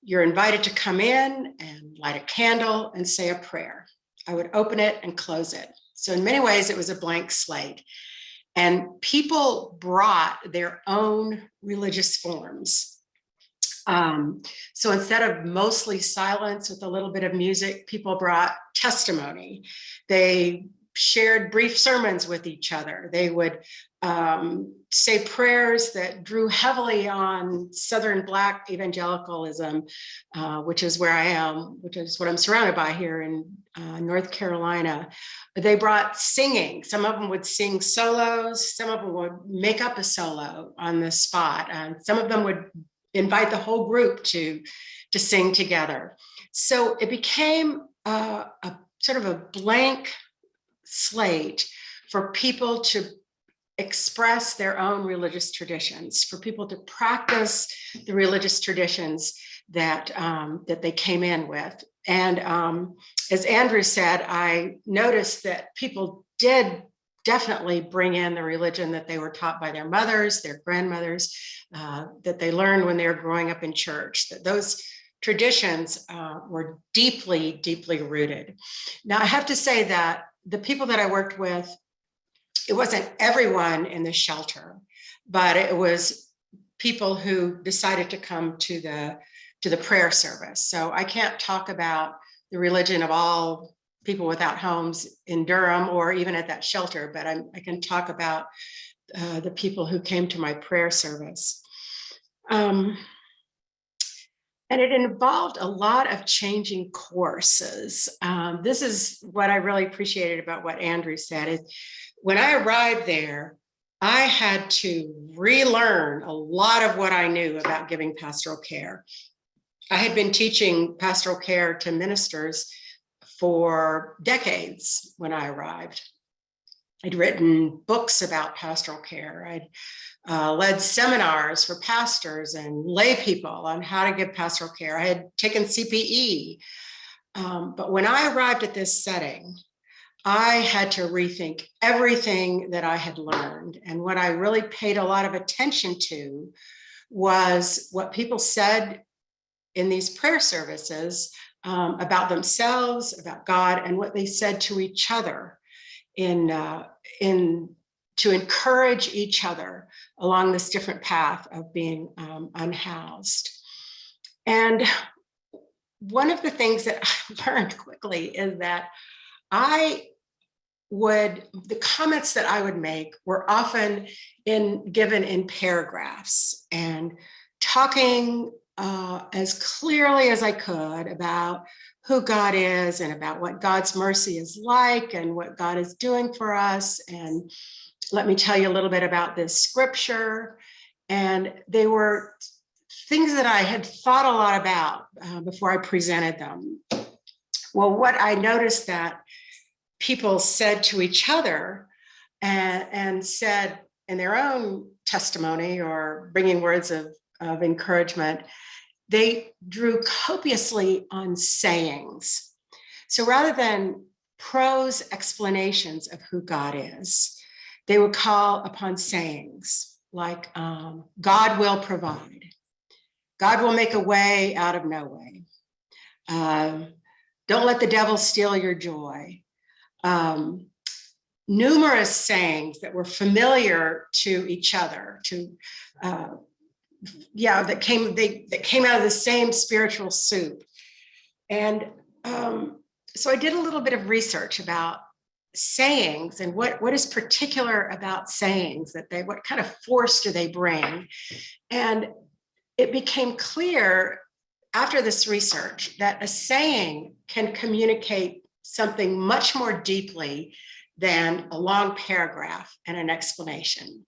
you're invited to come in and light a candle and say a prayer. I would open it and close it. So in many ways, it was a blank slate. And people brought their own religious forms. So instead of mostly silence with a little bit of music, people brought testimony. They shared brief sermons with each other. They would say prayers that drew heavily on Southern Black evangelicalism, which is where I am, which is what I'm surrounded by here in North Carolina. They brought singing. Some of them would sing solos. Some of them would make up a solo on the spot. And some of them would invite the whole group to sing together. So it became a sort of a blank slate for people to express their own religious traditions, for people to practice the religious traditions that they came in with. And as Andrew said, I noticed that people did definitely bring in the religion that they were taught by their mothers, their grandmothers, that they learned when they were growing up in church, that those traditions were deeply, deeply rooted. Now, I have to say that the people that I worked with, it wasn't everyone in the shelter, but it was people who decided to come to the prayer service. So I can't talk about the religion of all people without homes in Durham or even at that shelter, but I can talk about the people who came to my prayer service. And it involved a lot of changing courses. This is what I really appreciated about what Andrew said. Is when I arrived there, I had to relearn a lot of what I knew about giving pastoral care. I had been teaching pastoral care to ministers for decades when I arrived. I'd written books about pastoral care. I'd led seminars for pastors and lay people on how to give pastoral care. I had taken CPE. But when I arrived at this setting, I had to rethink everything that I had learned. And what I really paid a lot of attention to was what people said in these prayer services about themselves, about God, and what they said to each other to encourage each other along this different path of being unhoused. And one of the things that I learned quickly is that the comments that I would make were often given in paragraphs, and talking as clearly as I could about who God is and about what God's mercy is like and what God is doing for us. And let me tell you a little bit about this scripture. And they were things that I had thought a lot about before I presented them. Well, what I noticed that people said to each other and said in their own testimony or bringing words of encouragement, they drew copiously on sayings. So rather than prose explanations of who God is, they would call upon sayings like, God will provide. God will make a way out of no way. Don't let the devil steal your joy. Numerous sayings that were familiar to each other, that came out of the same spiritual soup. And so I did a little bit of research about sayings and what is particular about sayings, what kind of force do they bring? And it became clear after this research that a saying can communicate something much more deeply than a long paragraph and an explanation.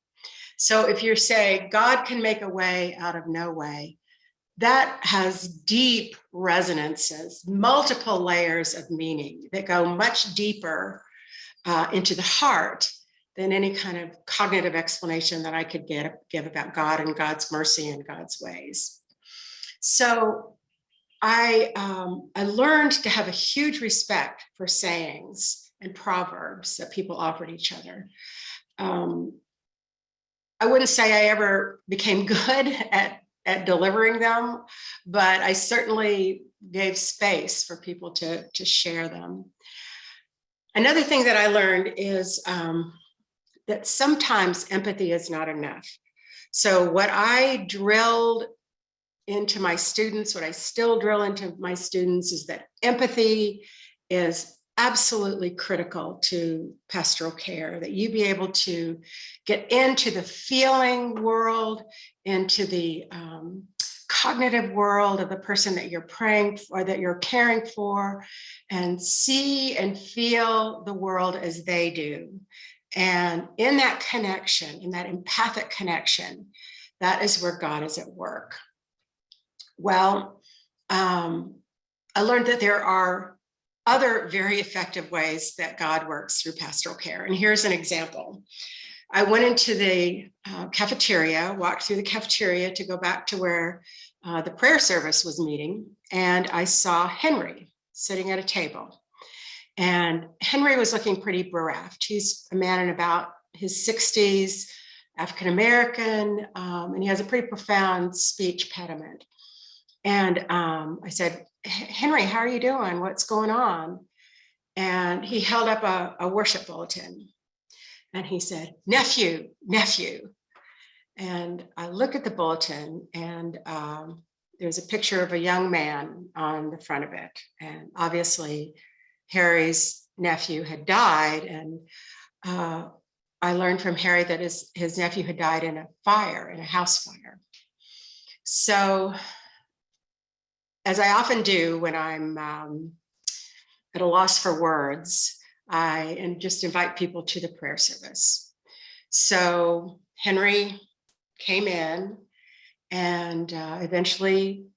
So if you're saying God can make a way out of no way, that has deep resonances, multiple layers of meaning that go much deeper into the heart than any kind of cognitive explanation that I could give about God and God's mercy and God's ways. So I learned to have a huge respect for sayings and proverbs that people offered each other. I wouldn't say I ever became good at delivering them, but I certainly gave space for people to share them. Another thing that I learned is that sometimes empathy is not enough. So what I drilled into my students, what I still drill into my students, is that empathy is absolutely critical to pastoral care, that you be able to get into the feeling world, into the cognitive world of the person that you're praying for, that you're caring for, and see and feel the world as they do. And in that connection, in that empathic connection, that is where God is at work. Well, I learned that there are other very effective ways that God works through pastoral care. And here's an example. I went into the cafeteria, walked through the cafeteria to go back to where the prayer service was meeting, and I saw Henry sitting at a table. And Henry was looking pretty bereft. He's a man in about his 60s, African-American, and he has a pretty profound speech pediment. And I said, Henry, how are you doing? What's going on? And he held up a worship bulletin and he said, nephew. And I looked at the bulletin, and there's a picture of a young man on the front of it. And obviously Harry's nephew had died. And I learned from Harry that his nephew had died in a fire, in a house fire. So, as I often do when I'm at a loss for words, I just invite people to the prayer service. So Henry came in, and eventually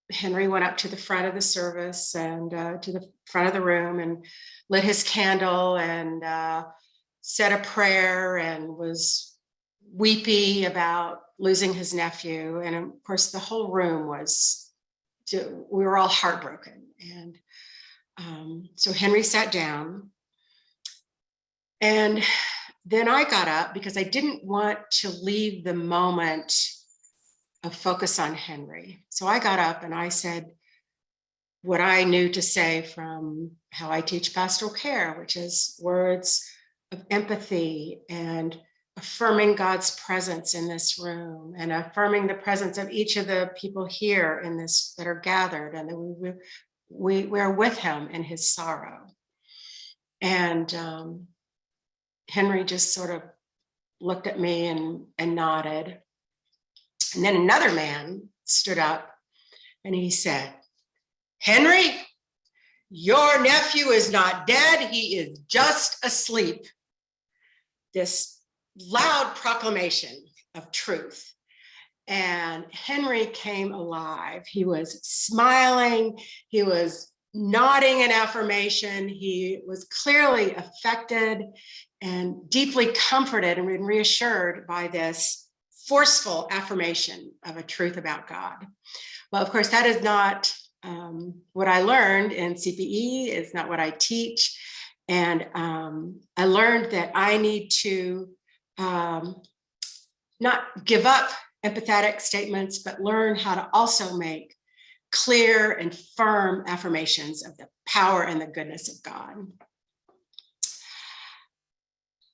Henry went up to the front of the service and to the front of the room and lit his candle and said a prayer and was weepy about losing his nephew. And of course, the whole room we were all heartbroken. And so Henry sat down, and then I got up because I didn't want to leave the moment of focus on Henry. So I got up and I said what I knew to say from how I teach pastoral care, which is words of empathy and affirming God's presence in this room, and affirming the presence of each of the people here in this that are gathered, and that we are with him in his sorrow. And Henry just sort of looked at me and nodded. And then another man stood up and he said, Henry, your nephew is not dead, he is just asleep. This loud proclamation of truth. And Henry came alive. He was smiling, he was nodding in affirmation, he was clearly affected and deeply comforted and reassured by this forceful affirmation of a truth about God. Well, of course, that is not what I learned in CPE, it's not what I teach. And I learned that I need to not give up empathetic statements, but learn how to also make clear and firm affirmations of the power and the goodness of God.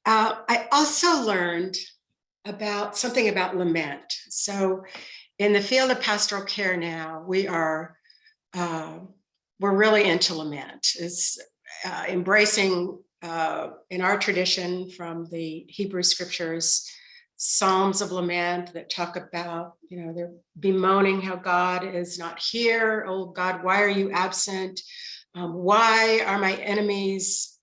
I also learned about something about lament. So in the field of pastoral care now, we're really into lament. It's embracing in our tradition from the Hebrew scriptures, Psalms of lament that talk about, they're bemoaning how God is not here. Oh God, why are you absent? Why are my enemies,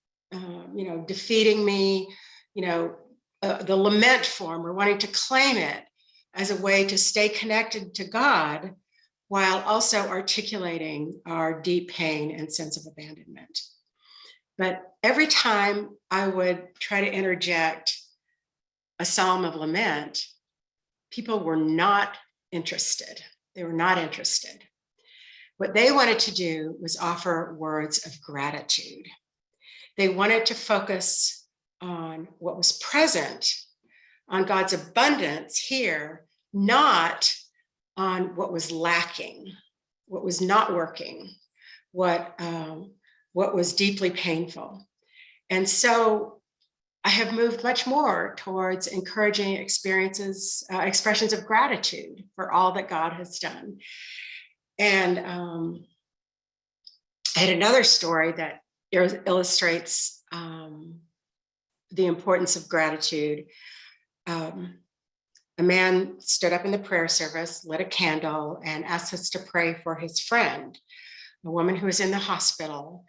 defeating me? The lament form, we're wanting to claim it as a way to stay connected to God while also articulating our deep pain and sense of abandonment. But every time I would try to interject a psalm of lament, people were not interested. They were not interested. What they wanted to do was offer words of gratitude. They wanted to focus on what was present, on God's abundance here, not on what was lacking, what was not working, what was deeply painful. And so I have moved much more towards encouraging expressions of gratitude for all that God has done. And I had another story that illustrates the importance of gratitude. A man stood up in the prayer service, lit a candle, and asked us to pray for his friend, a woman who was in the hospital,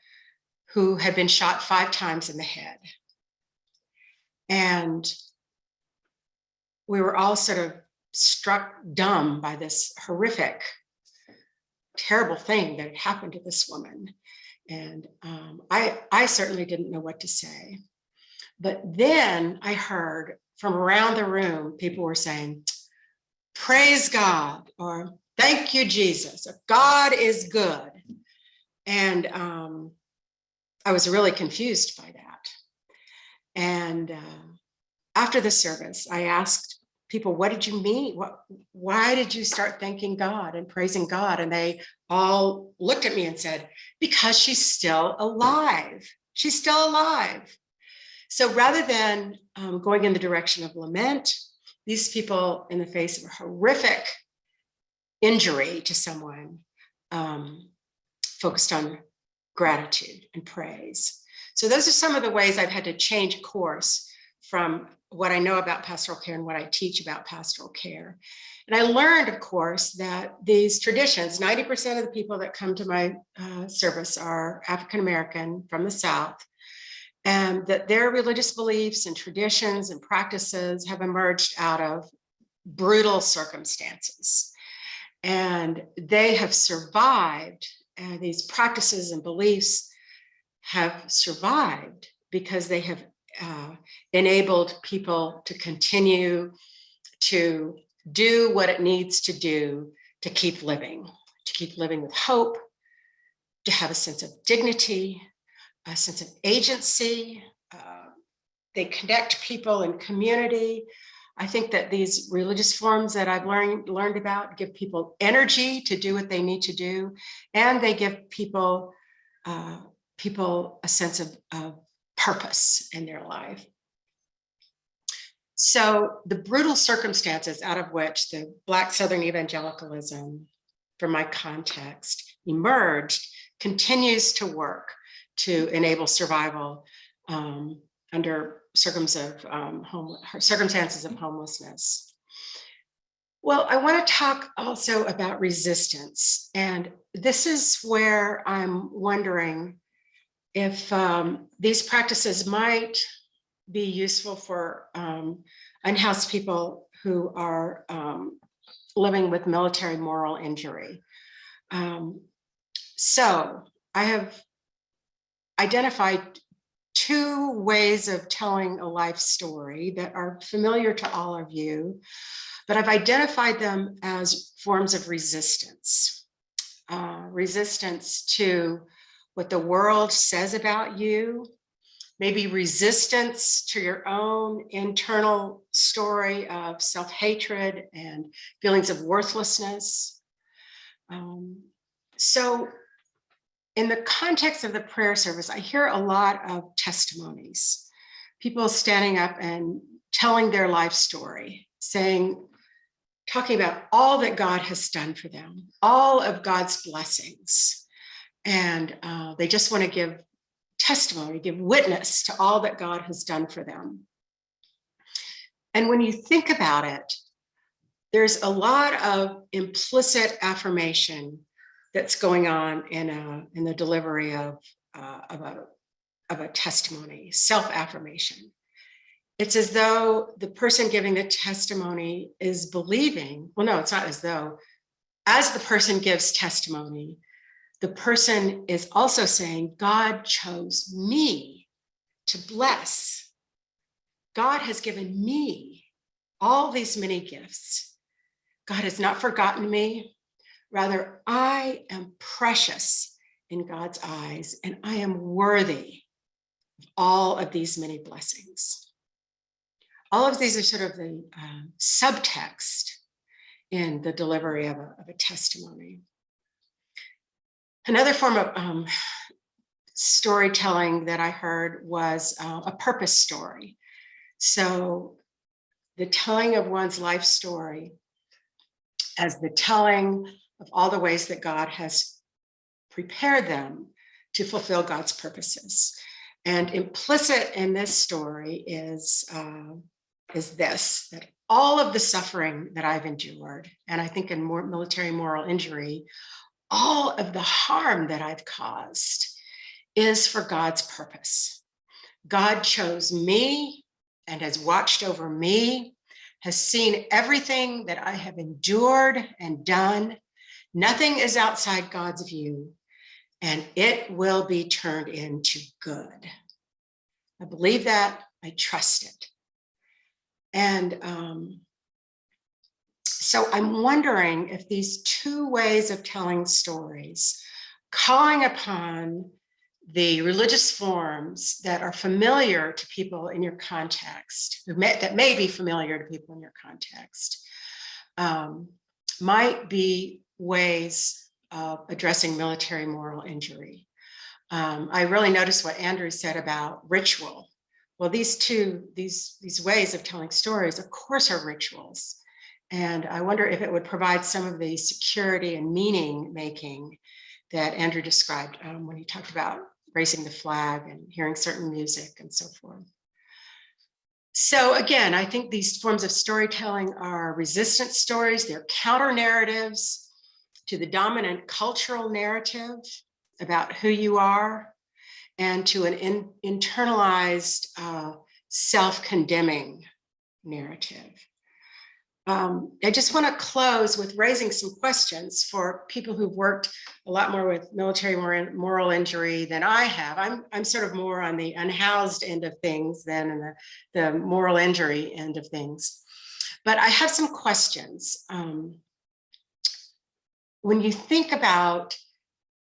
who had been shot 5 times in the head. And we were all sort of struck dumb by this horrific, terrible thing that had happened to this woman. And I certainly didn't know what to say. But then I heard from around the room, people were saying, praise God, or thank you, Jesus, or God is good. And I was really confused by that. And after the service, I asked people, what did you mean? Why did you start thanking God and praising God? And they all looked at me and said, because she's still alive. She's still alive. So rather than going in the direction of lament, these people, in the face of a horrific injury to someone, focused on gratitude and praise. So those are some of the ways I've had to change course from what I know about pastoral care and what I teach about pastoral care. And I learned, of course, that these traditions, 90% of the people that come to my service are African-American from the South, and that their religious beliefs and traditions and practices have emerged out of brutal circumstances. And they have survived, and these practices and beliefs have survived because they have enabled people to continue to do what it needs to do to keep living with hope, to have a sense of dignity, a sense of agency. They connect people in community. I think that these religious forms that I've learned about give people energy to do what they need to do, and they give people a sense of purpose in their life. So the brutal circumstances out of which the Black Southern evangelicalism, from my context, emerged continues to work to enable survival under circumstances of homelessness. Well, I want to talk also about resistance. And this is where I'm wondering if these practices might be useful for unhoused people who are living with military moral injury. So I have identified 2 ways of telling a life story that are familiar to all of you, but I've identified them as forms of resistance. Resistance to what the world says about you, maybe resistance to your own internal story of self-hatred and feelings of worthlessness. So in the context of the prayer service, I hear a lot of testimonies, people standing up and telling their life story, talking about all that God has done for them, all of God's blessings. And they just want to give testimony, give witness to all that God has done for them. And when you think about it, there's a lot of implicit affirmation that's going on in the delivery of a testimony, self-affirmation. It's as though the person giving the testimony is believing, well, no, it's not as though, as the person gives testimony, the person is also saying, God chose me to bless. God has given me all these many gifts. God has not forgotten me. Rather, I am precious in God's eyes, and I am worthy of all of these many blessings. All of these are sort of the subtext in the delivery of a testimony. Another form of storytelling that I heard was a purpose story. So the telling of one's life story as the telling of all the ways that God has prepared them to fulfill God's purposes. And implicit in this story is this, that all of the suffering that I've endured, and I think in military moral injury, all of the harm that I've caused is for God's purpose. God chose me and has watched over me, has seen everything that I have endured and done. Nothing is outside God's view, and it will be turned into good. I believe that, I trust it. And so I'm wondering if these two ways of telling stories, calling upon the religious forms that are familiar to people in your context, that may be familiar to people in your context, might be ways of addressing military moral injury. I really noticed what Andrew said about ritual. Well, these ways of telling stories, of course, are rituals. And I wonder if it would provide some of the security and meaning making that Andrew described when he talked about raising the flag and hearing certain music and so forth. So again, I think these forms of storytelling are resistance stories. They're counter narratives to the dominant cultural narrative about who you are and to an internalized self-condemning narrative. I just want to close with raising some questions for people who've worked a lot more with military moral injury than I have. I'm sort of more on the unhoused end of things than the moral injury end of things. But I have some questions. When you think about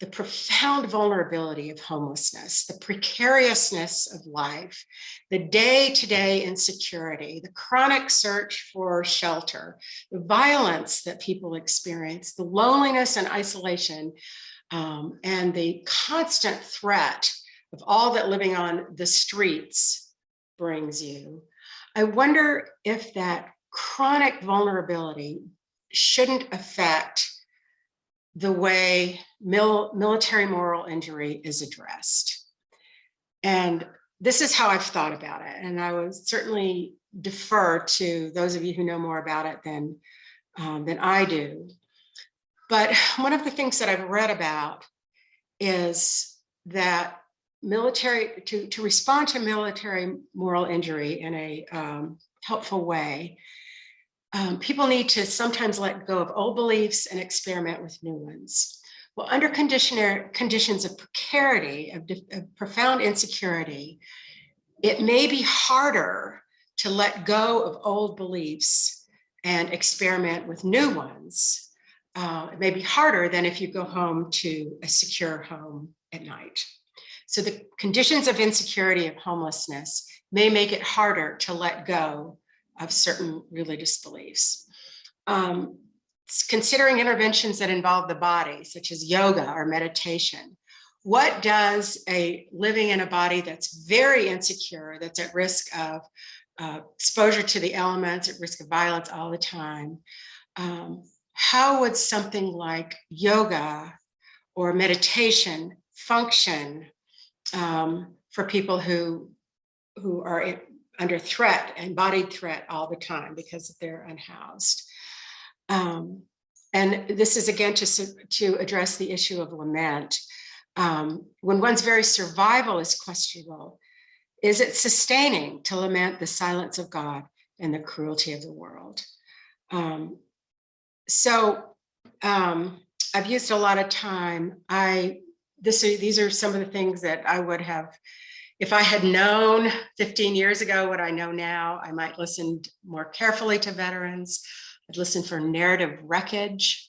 the profound vulnerability of homelessness, the precariousness of life, the day-to-day insecurity, the chronic search for shelter, the violence that people experience, the loneliness and isolation, and the constant threat of all that living on the streets brings you, I wonder if that chronic vulnerability shouldn't affect the way military moral injury is addressed. And this is how I've thought about it. And I would certainly defer to those of you who know more about it than I do. But one of the things that I've read about is that to respond to military moral injury in a helpful way, people need to sometimes let go of old beliefs and experiment with new ones. Well, under conditions of precarity, of profound insecurity, it may be harder to let go of old beliefs and experiment with new ones. It may be harder than if you go home to a secure home at night. So the conditions of insecurity of homelessness may make it harder to let go of certain religious beliefs. Considering interventions that involve the body, such as yoga or meditation, what does living in a body that's very insecure, that's at risk of exposure to the elements, at risk of violence all the time, how would something like yoga or meditation function for people who are under threat, embodied threat all the time because they're unhoused? And this is again to address the issue of lament. When one's very survival is questionable, is it sustaining to lament the silence of God and the cruelty of the world? So I've used a lot of time. These are some of the things that I would have, if I had known 15 years ago what I know now, I might listen more carefully to veterans. I'd listen for narrative wreckage,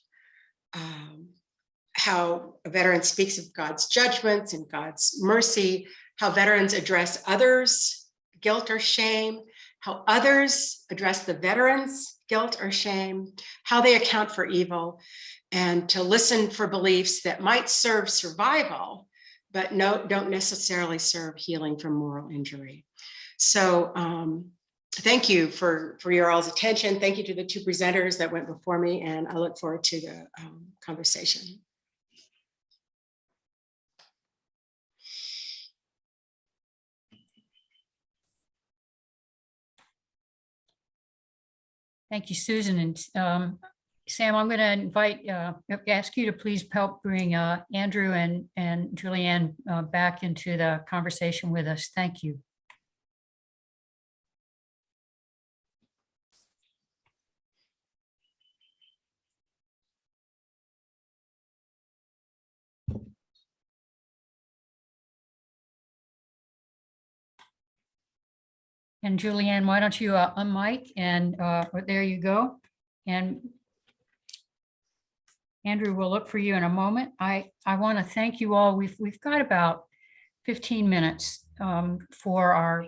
how a veteran speaks of God's judgments and God's mercy, how veterans address others' guilt or shame, how others address the veterans' guilt or shame, how they account for evil, and to listen for beliefs that might serve survival, but don't necessarily serve healing from moral injury. So thank you for your all's attention. Thank you to the two presenters that went before me, and I look forward to the conversation. Thank you, Susan. And Sam, I'm going to ask you to please help bring Andrew and Jillian back into the conversation with us. Thank you. And Jillian, why don't you unmic, and there you go. And Andrew, we'll look for you in a moment. I want to thank you all. We've got about 15 minutes for our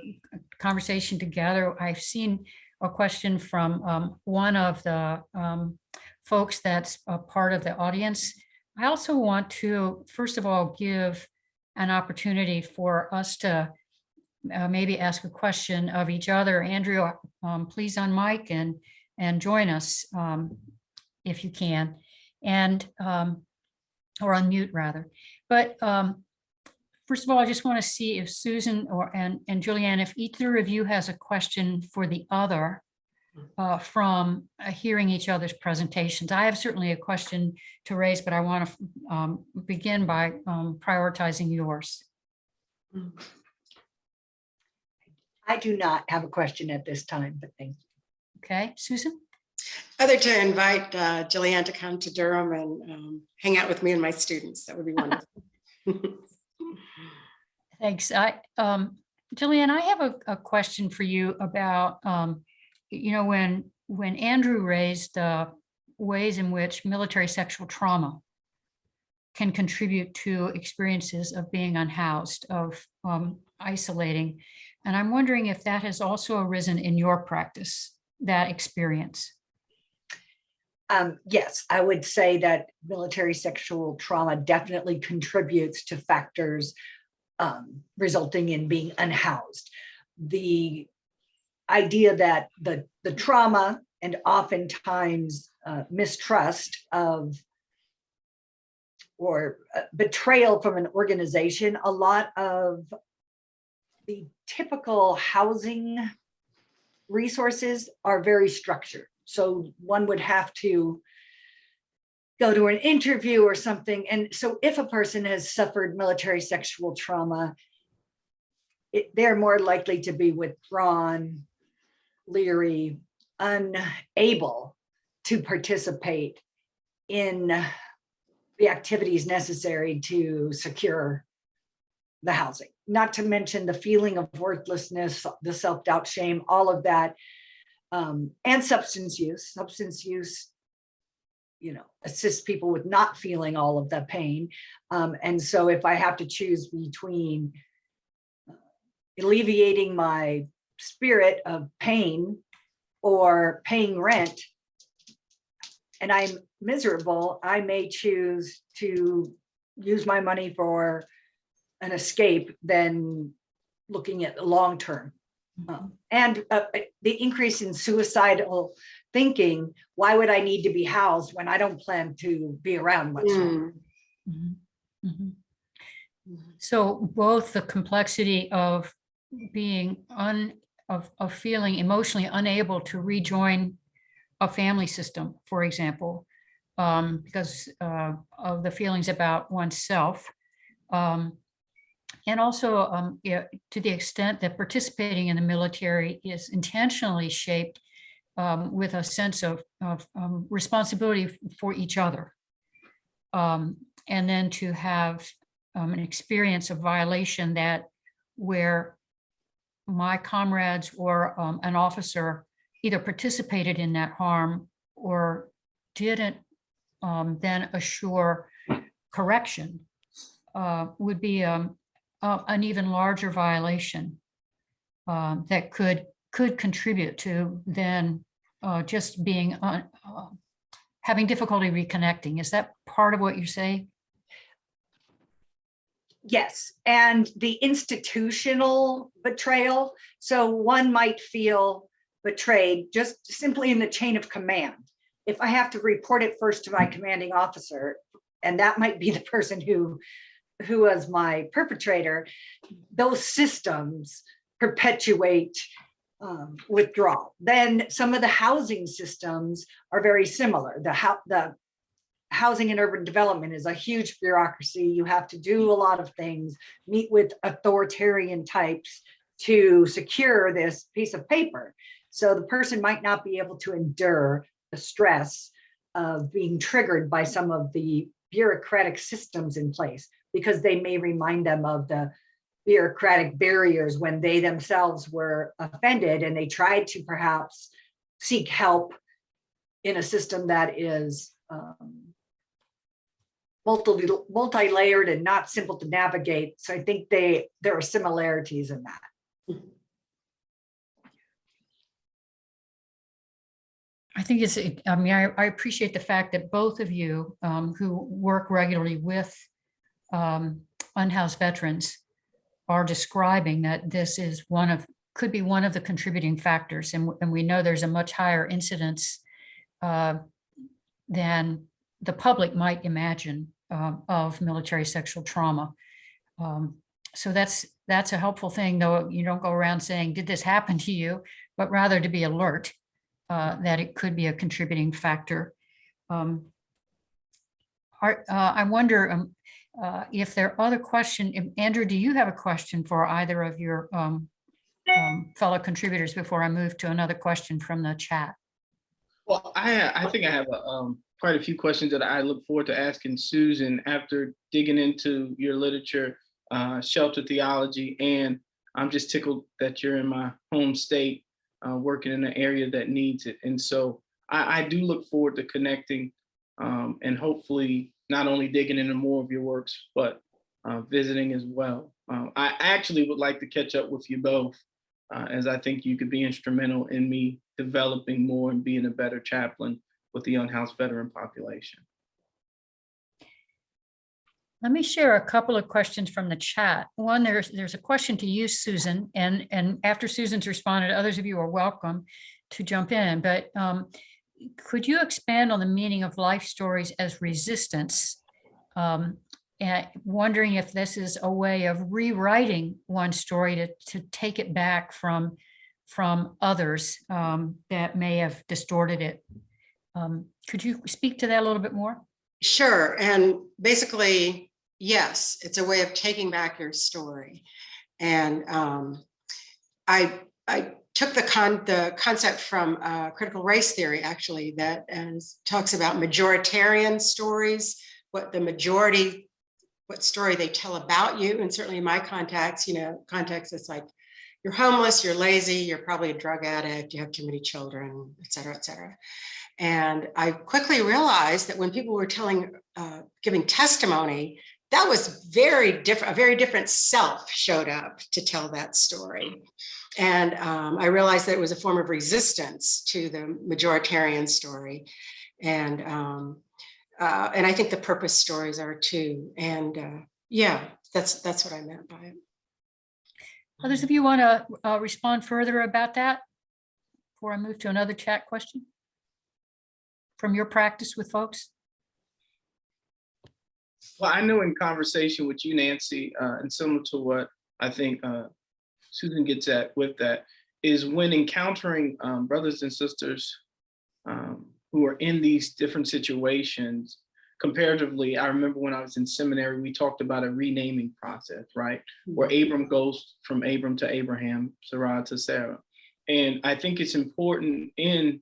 conversation together. I've seen a question from one of the folks that's a part of the audience. I also want to, first of all, give an opportunity for us to maybe ask a question of each other. Andrew, please unmic and join us if you can, and or unmute rather. But first of all, I just want to see if Susan and Jillian, if either of you has a question for the other from hearing each other's presentations. I have certainly a question to raise, but I want to begin by prioritizing yours. I do not have a question at this time, but thank you. Okay, Susan? Other to invite Jillian to come to Durham and hang out with me and my students. That would be wonderful. Thanks. Jillian, I have a question for you about, when Andrew raised ways in which military sexual trauma can contribute to experiences of being unhoused, of isolating. And I'm wondering if that has also arisen in your practice, that experience. Yes, I would say that military sexual trauma definitely contributes to factors resulting in being unhoused. The idea that the trauma and oftentimes mistrust of or betrayal from an organization, a lot of the typical housing resources are very structured. So one would have to go to an interview or something. And so if a person has suffered military sexual trauma, they're more likely to be withdrawn, leery, unable to participate in the activities necessary to secure the housing. Not to mention the feeling of worthlessness, the self-doubt, shame, all of that, and substance use. Substance use, assists people with not feeling all of the pain. And so if I have to choose between alleviating my spirit of pain or paying rent, and I'm miserable, I may choose to use my money for an escape than looking at the long term. And the increase in suicidal thinking, why would I need to be housed when I don't plan to be around much longer? Mm-hmm. Mm-hmm. So both the complexity of being of feeling emotionally unable to rejoin a family system, for example, because of the feelings about oneself, and also to the extent that participating in the military is intentionally shaped with a sense of responsibility for each other, and then to have an experience of violation where my comrades or an officer either participated in that harm or didn't then assure correction would be an even larger violation that could contribute to then just being having difficulty reconnecting. Is that part of what you're saying? Yes, and the institutional betrayal. So one might feel betrayed just simply in the chain of command. If I have to report it first to my commanding officer, and that might be the person who was my perpetrator, those systems perpetuate withdrawal. Then some of the housing systems are very similar. The housing and urban development is a huge bureaucracy. You have to do a lot of things, meet with authoritarian types to secure this piece of paper. So the person might not be able to endure the stress of being triggered by some of the bureaucratic systems in place, because they may remind them of the bureaucratic barriers when they themselves were offended and they tried to perhaps seek help in a system that is multi-layered and not simple to navigate. So I think there are similarities in that. I think I mean, I appreciate the fact that both of you who work regularly with unhoused veterans are describing that this is could be one of the contributing factors. And we know there's a much higher incidence than the public might imagine of military sexual trauma. So that's a helpful thing, though you don't go around saying, did this happen to you? But rather to be alert that it could be a contributing factor. I wonder if there are other questions. Andrew, do you have a question for either of your fellow contributors before I move to another question from the chat? Well, I think I have quite a few questions that I look forward to asking Susan after digging into your literature, shelter theology, and I'm just tickled that you're in my home state, working in an area that needs it. And so I do look forward to connecting and hopefully not only digging into more of your works, but visiting as well. I actually would like to catch up with you both, as I think you could be instrumental in me developing more and being a better chaplain with the unhoused veteran population. Let me share a couple of questions from the chat. One, there's a question to you, Susan, and after Susan's responded, others of you are welcome to jump in. But could you expand on the meaning of life stories as resistance? And wondering if this is a way of rewriting one story to take it back from others that may have distorted it. Could you speak to that a little bit more? Sure. And basically, yes, it's a way of taking back your story. And I took the concept from critical race theory, actually, that talks about majoritarian stories, what story they tell about you. And certainly in my context, it's like, you're homeless, you're lazy, you're probably a drug addict, you have too many children, et cetera, et cetera. And I quickly realized that when people were giving testimony, that was very different. A very different self showed up to tell that story. And I realized that it was a form of resistance to the majoritarian story. And I think the purpose stories are too. And yeah, that's what I meant by it. Others of you want to respond further about that before I move to another chat question from your practice with folks? Well, I know in conversation with you, Nancy, and similar to what I think Susan gets at with that, is when encountering brothers and sisters who are in these different situations, comparatively, I remember when I was in seminary, we talked about a renaming process, right? Where Abram goes from Abram to Abraham, Sarah to Sarah. And I think it's important in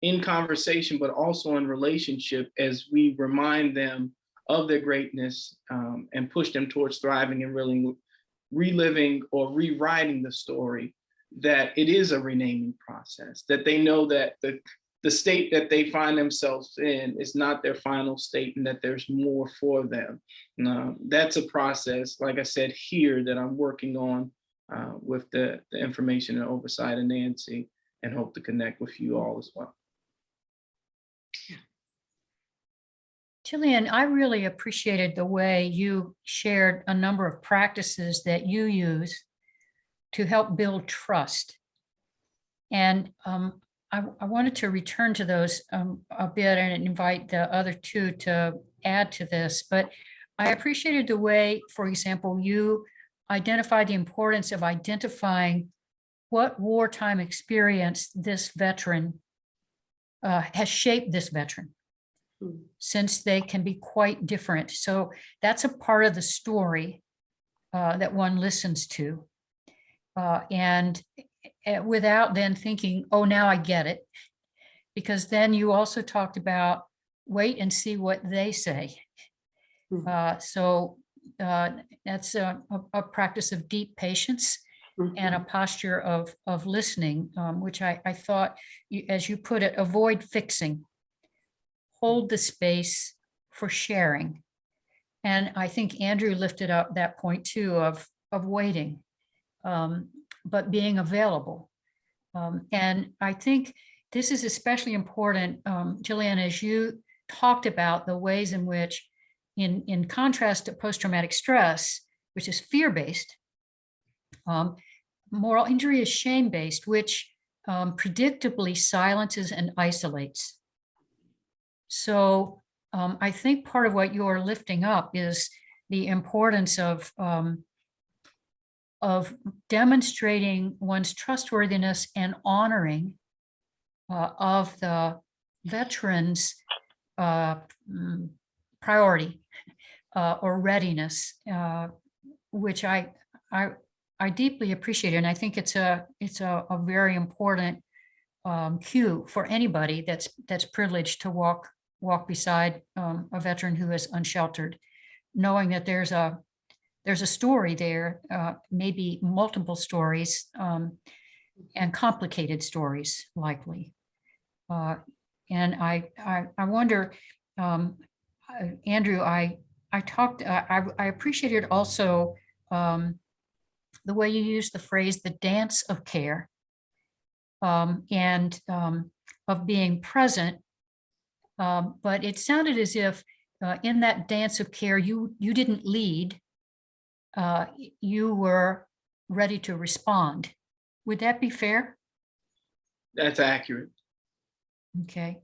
in conversation, but also in relationship as we remind them of their greatness and push them towards thriving and really reliving or rewriting the story, that it is a renaming process, that they know that the state that they find themselves in is not their final state and that there's more for them. That's a process, like I said, here that I'm working on with the information and oversight of Nancy, and hope to connect with you all as well. Jillian, I really appreciated the way you shared a number of practices that you use to help build trust. And I wanted to return to those a bit and invite the other two to add to this. But I appreciated the way, for example, you identified the importance of identifying what wartime experience this veteran has shaped this veteran, since they can be quite different. So that's a part of the story that one listens to. And without then thinking, oh, now I get it. Because then you also talked about wait and see what they say. So that's a practice of deep patience and a posture of listening, which I thought, as you put it, avoid fixing. Hold the space for sharing. And I think Andrew lifted up that point too of waiting, but being available. And I think this is especially important, Jillian, as you talked about the ways in which, in contrast to post-traumatic stress, which is fear-based, moral injury is shame-based, which predictably silences and isolates. So I think part of what you're lifting up is the importance of demonstrating one's trustworthiness and honoring of the veteran's priority or readiness, which I deeply appreciate. And I think it's a very important cue for anybody that's privileged to walk beside a veteran who is unsheltered, knowing that there's a story there, maybe multiple stories, and complicated stories likely. And I wonder, Andrew, I appreciated also the way you used the phrase, the dance of care, and of being present. But it sounded as if in that dance of care, you didn't lead, you were ready to respond. Would that be fair? That's accurate. Okay.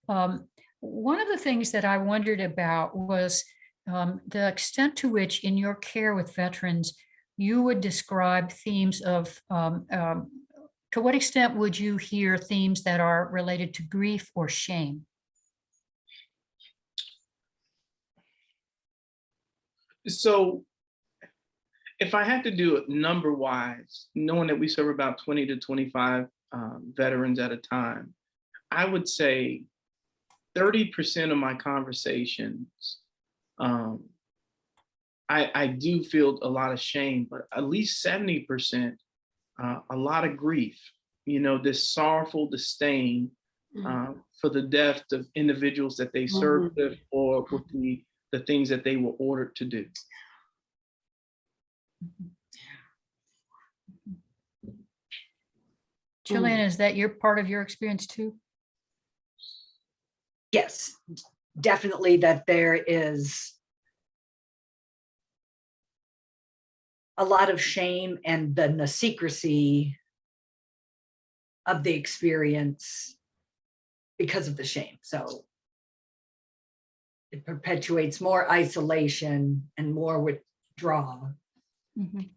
One of the things that I wondered about was the extent to which in your care with veterans, you would describe themes of, to what extent would you hear themes that are related to grief or shame? So if I had to do it number-wise, knowing that we serve about 20 to 25 veterans at a time, I would say 30% of my conversations, I do feel a lot of shame, but at least 70%, a lot of grief, this sorrowful disdain for the death of individuals that they served with, or with the things that they were ordered to do. Jillian, is that your part of your experience too? Yes, definitely that there is a lot of shame and the secrecy of the experience because of the shame. So it perpetuates more isolation and more withdrawal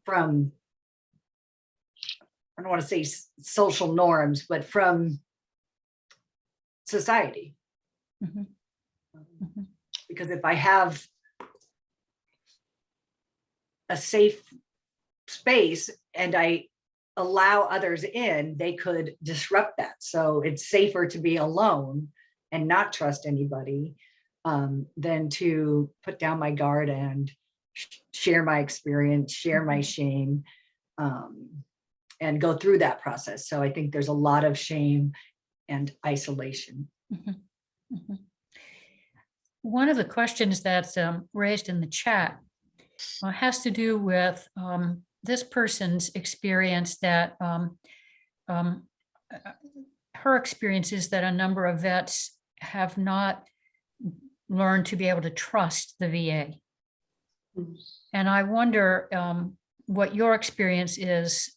from, I don't want to say social norms, but from society. Because if I have a safe space and I allow others in, they could disrupt that. So it's safer to be alone and not trust anybody than to put down my guard and share my experience, share my shame, and go through that process. So I think there's a lot of shame and isolation. One of the questions that's raised in the chat has to do with this person's experience that her experience is that a number of vets have not learned to be able to trust the VA. And I wonder what your experience is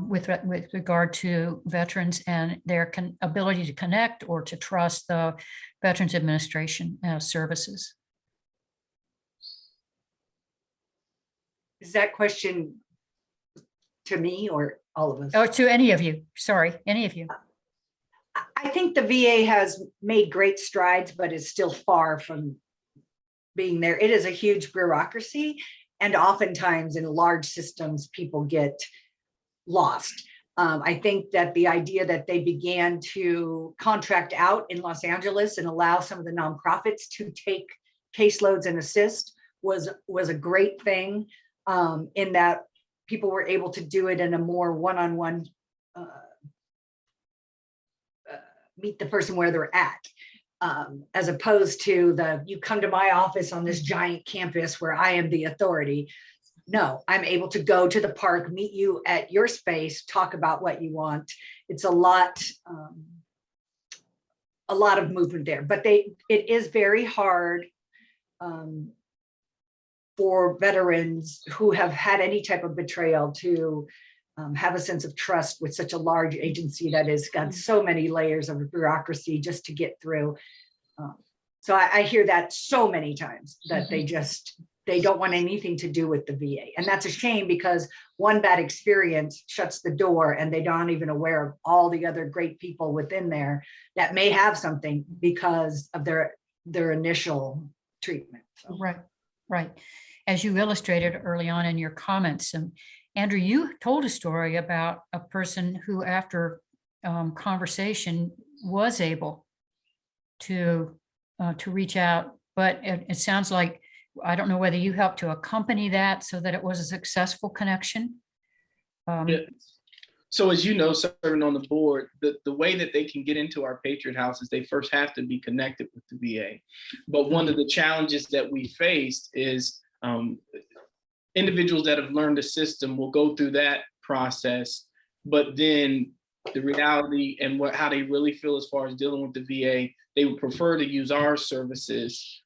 with regard to veterans and their ability to connect or to trust the Veterans Administration services. Is that question to me or all of us? Or to any of you, sorry, any of you. I think the VA has made great strides, but is still far from being there. It is a huge bureaucracy, and oftentimes in large systems, people get lost. I think that the idea that they began to contract out in Los Angeles and allow some of the nonprofits to take caseloads and assist was a great thing, in that people were able to do it in a more one-on-one, meet the person where they're at, as opposed to you come to my office on this giant campus where I am the authority. No, I'm able to go to the park, meet you at your space, talk about what you want. It's a lot of movement there, but it is very hard for veterans who have had any type of betrayal to have a sense of trust with such a large agency that has got so many layers of bureaucracy just to get through. So I hear that so many times that they don't want anything to do with the VA. And that's a shame, because one bad experience shuts the door and they're not even aware of all the other great people within there that may have something because of their initial treatment. So. Right. As you illustrated early on in your comments, Andrew, you told a story about a person who, after conversation, was able to reach out, but it sounds like, I don't know whether you helped to accompany that so that it was a successful connection. Yeah. So as you know, serving on the board, the way that they can get into our Patriot House is they first have to be connected with the VA. But one of the challenges that we faced is individuals that have learned the system will go through that process, but then the reality and how they really feel as far as dealing with the VA, they would prefer to use our services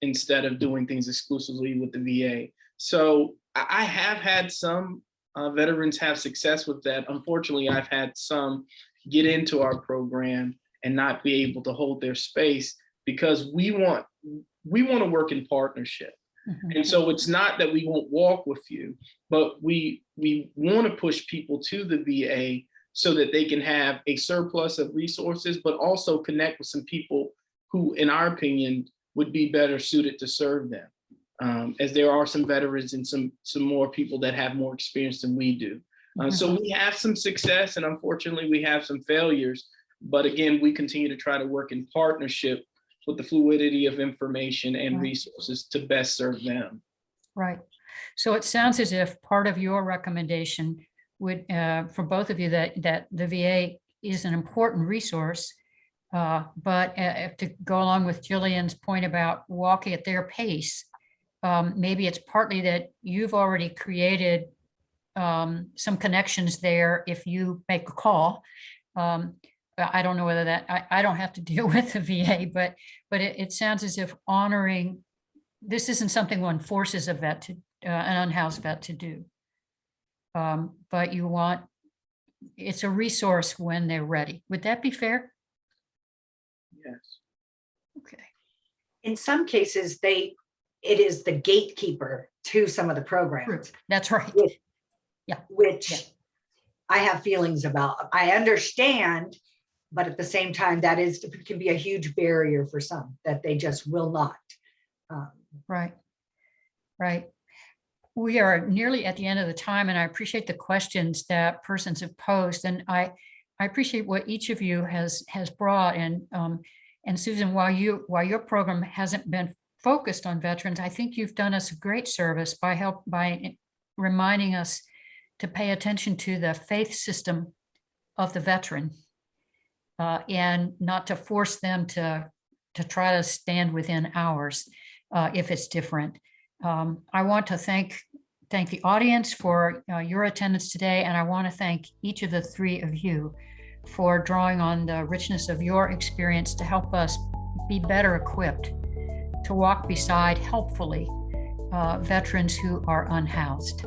instead of doing things exclusively with the VA. So I have had some veterans have success with that. Unfortunately, I've had some get into our program and not be able to hold their space, because we want to work in partnership. And so it's not that we won't walk with you, but we want to push people to the VA so that they can have a surplus of resources, but also connect with some people who, in our opinion, would be better suited to serve them. As there are some veterans and some more people that have more experience than we do. So we have some success, and unfortunately we have some failures. But again, we continue to try to work in partnership with the fluidity of information and resources to best serve them. Right. So it sounds as if part of your recommendation would, for both of you, that the VA is an important resource, but to go along with Jillian's point about walking at their pace, maybe it's partly that you've already created some connections there if you make a call. I don't know whether that, I don't have to deal with the VA, but it sounds as if honoring, this isn't something one forces a vet to, an unhoused vet to do. But you want, it's a resource when they're ready. Would that be fair? Yes. Okay. In some cases, it is the gatekeeper to some of the programs. That's right. Which I have feelings about. I understand, but at the same time, can be a huge barrier for some that they just will not. Right. we are nearly at the end of the time, and I appreciate the questions that persons have posed, and I appreciate what each of you has brought. And Susan, while your program hasn't been focused on veterans, I think you've done us a great service by reminding us to pay attention to the faith system of the veteran, and not to force them to try to stand within ours if it's different. I want to thank the audience for your attendance today, and I want to thank each of the three of you for drawing on the richness of your experience to help us be better equipped to walk beside, helpfully, veterans who are unhoused.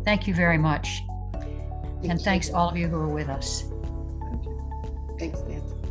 Thank you very much. And thanks all of you who are with us. Thanks, Nancy.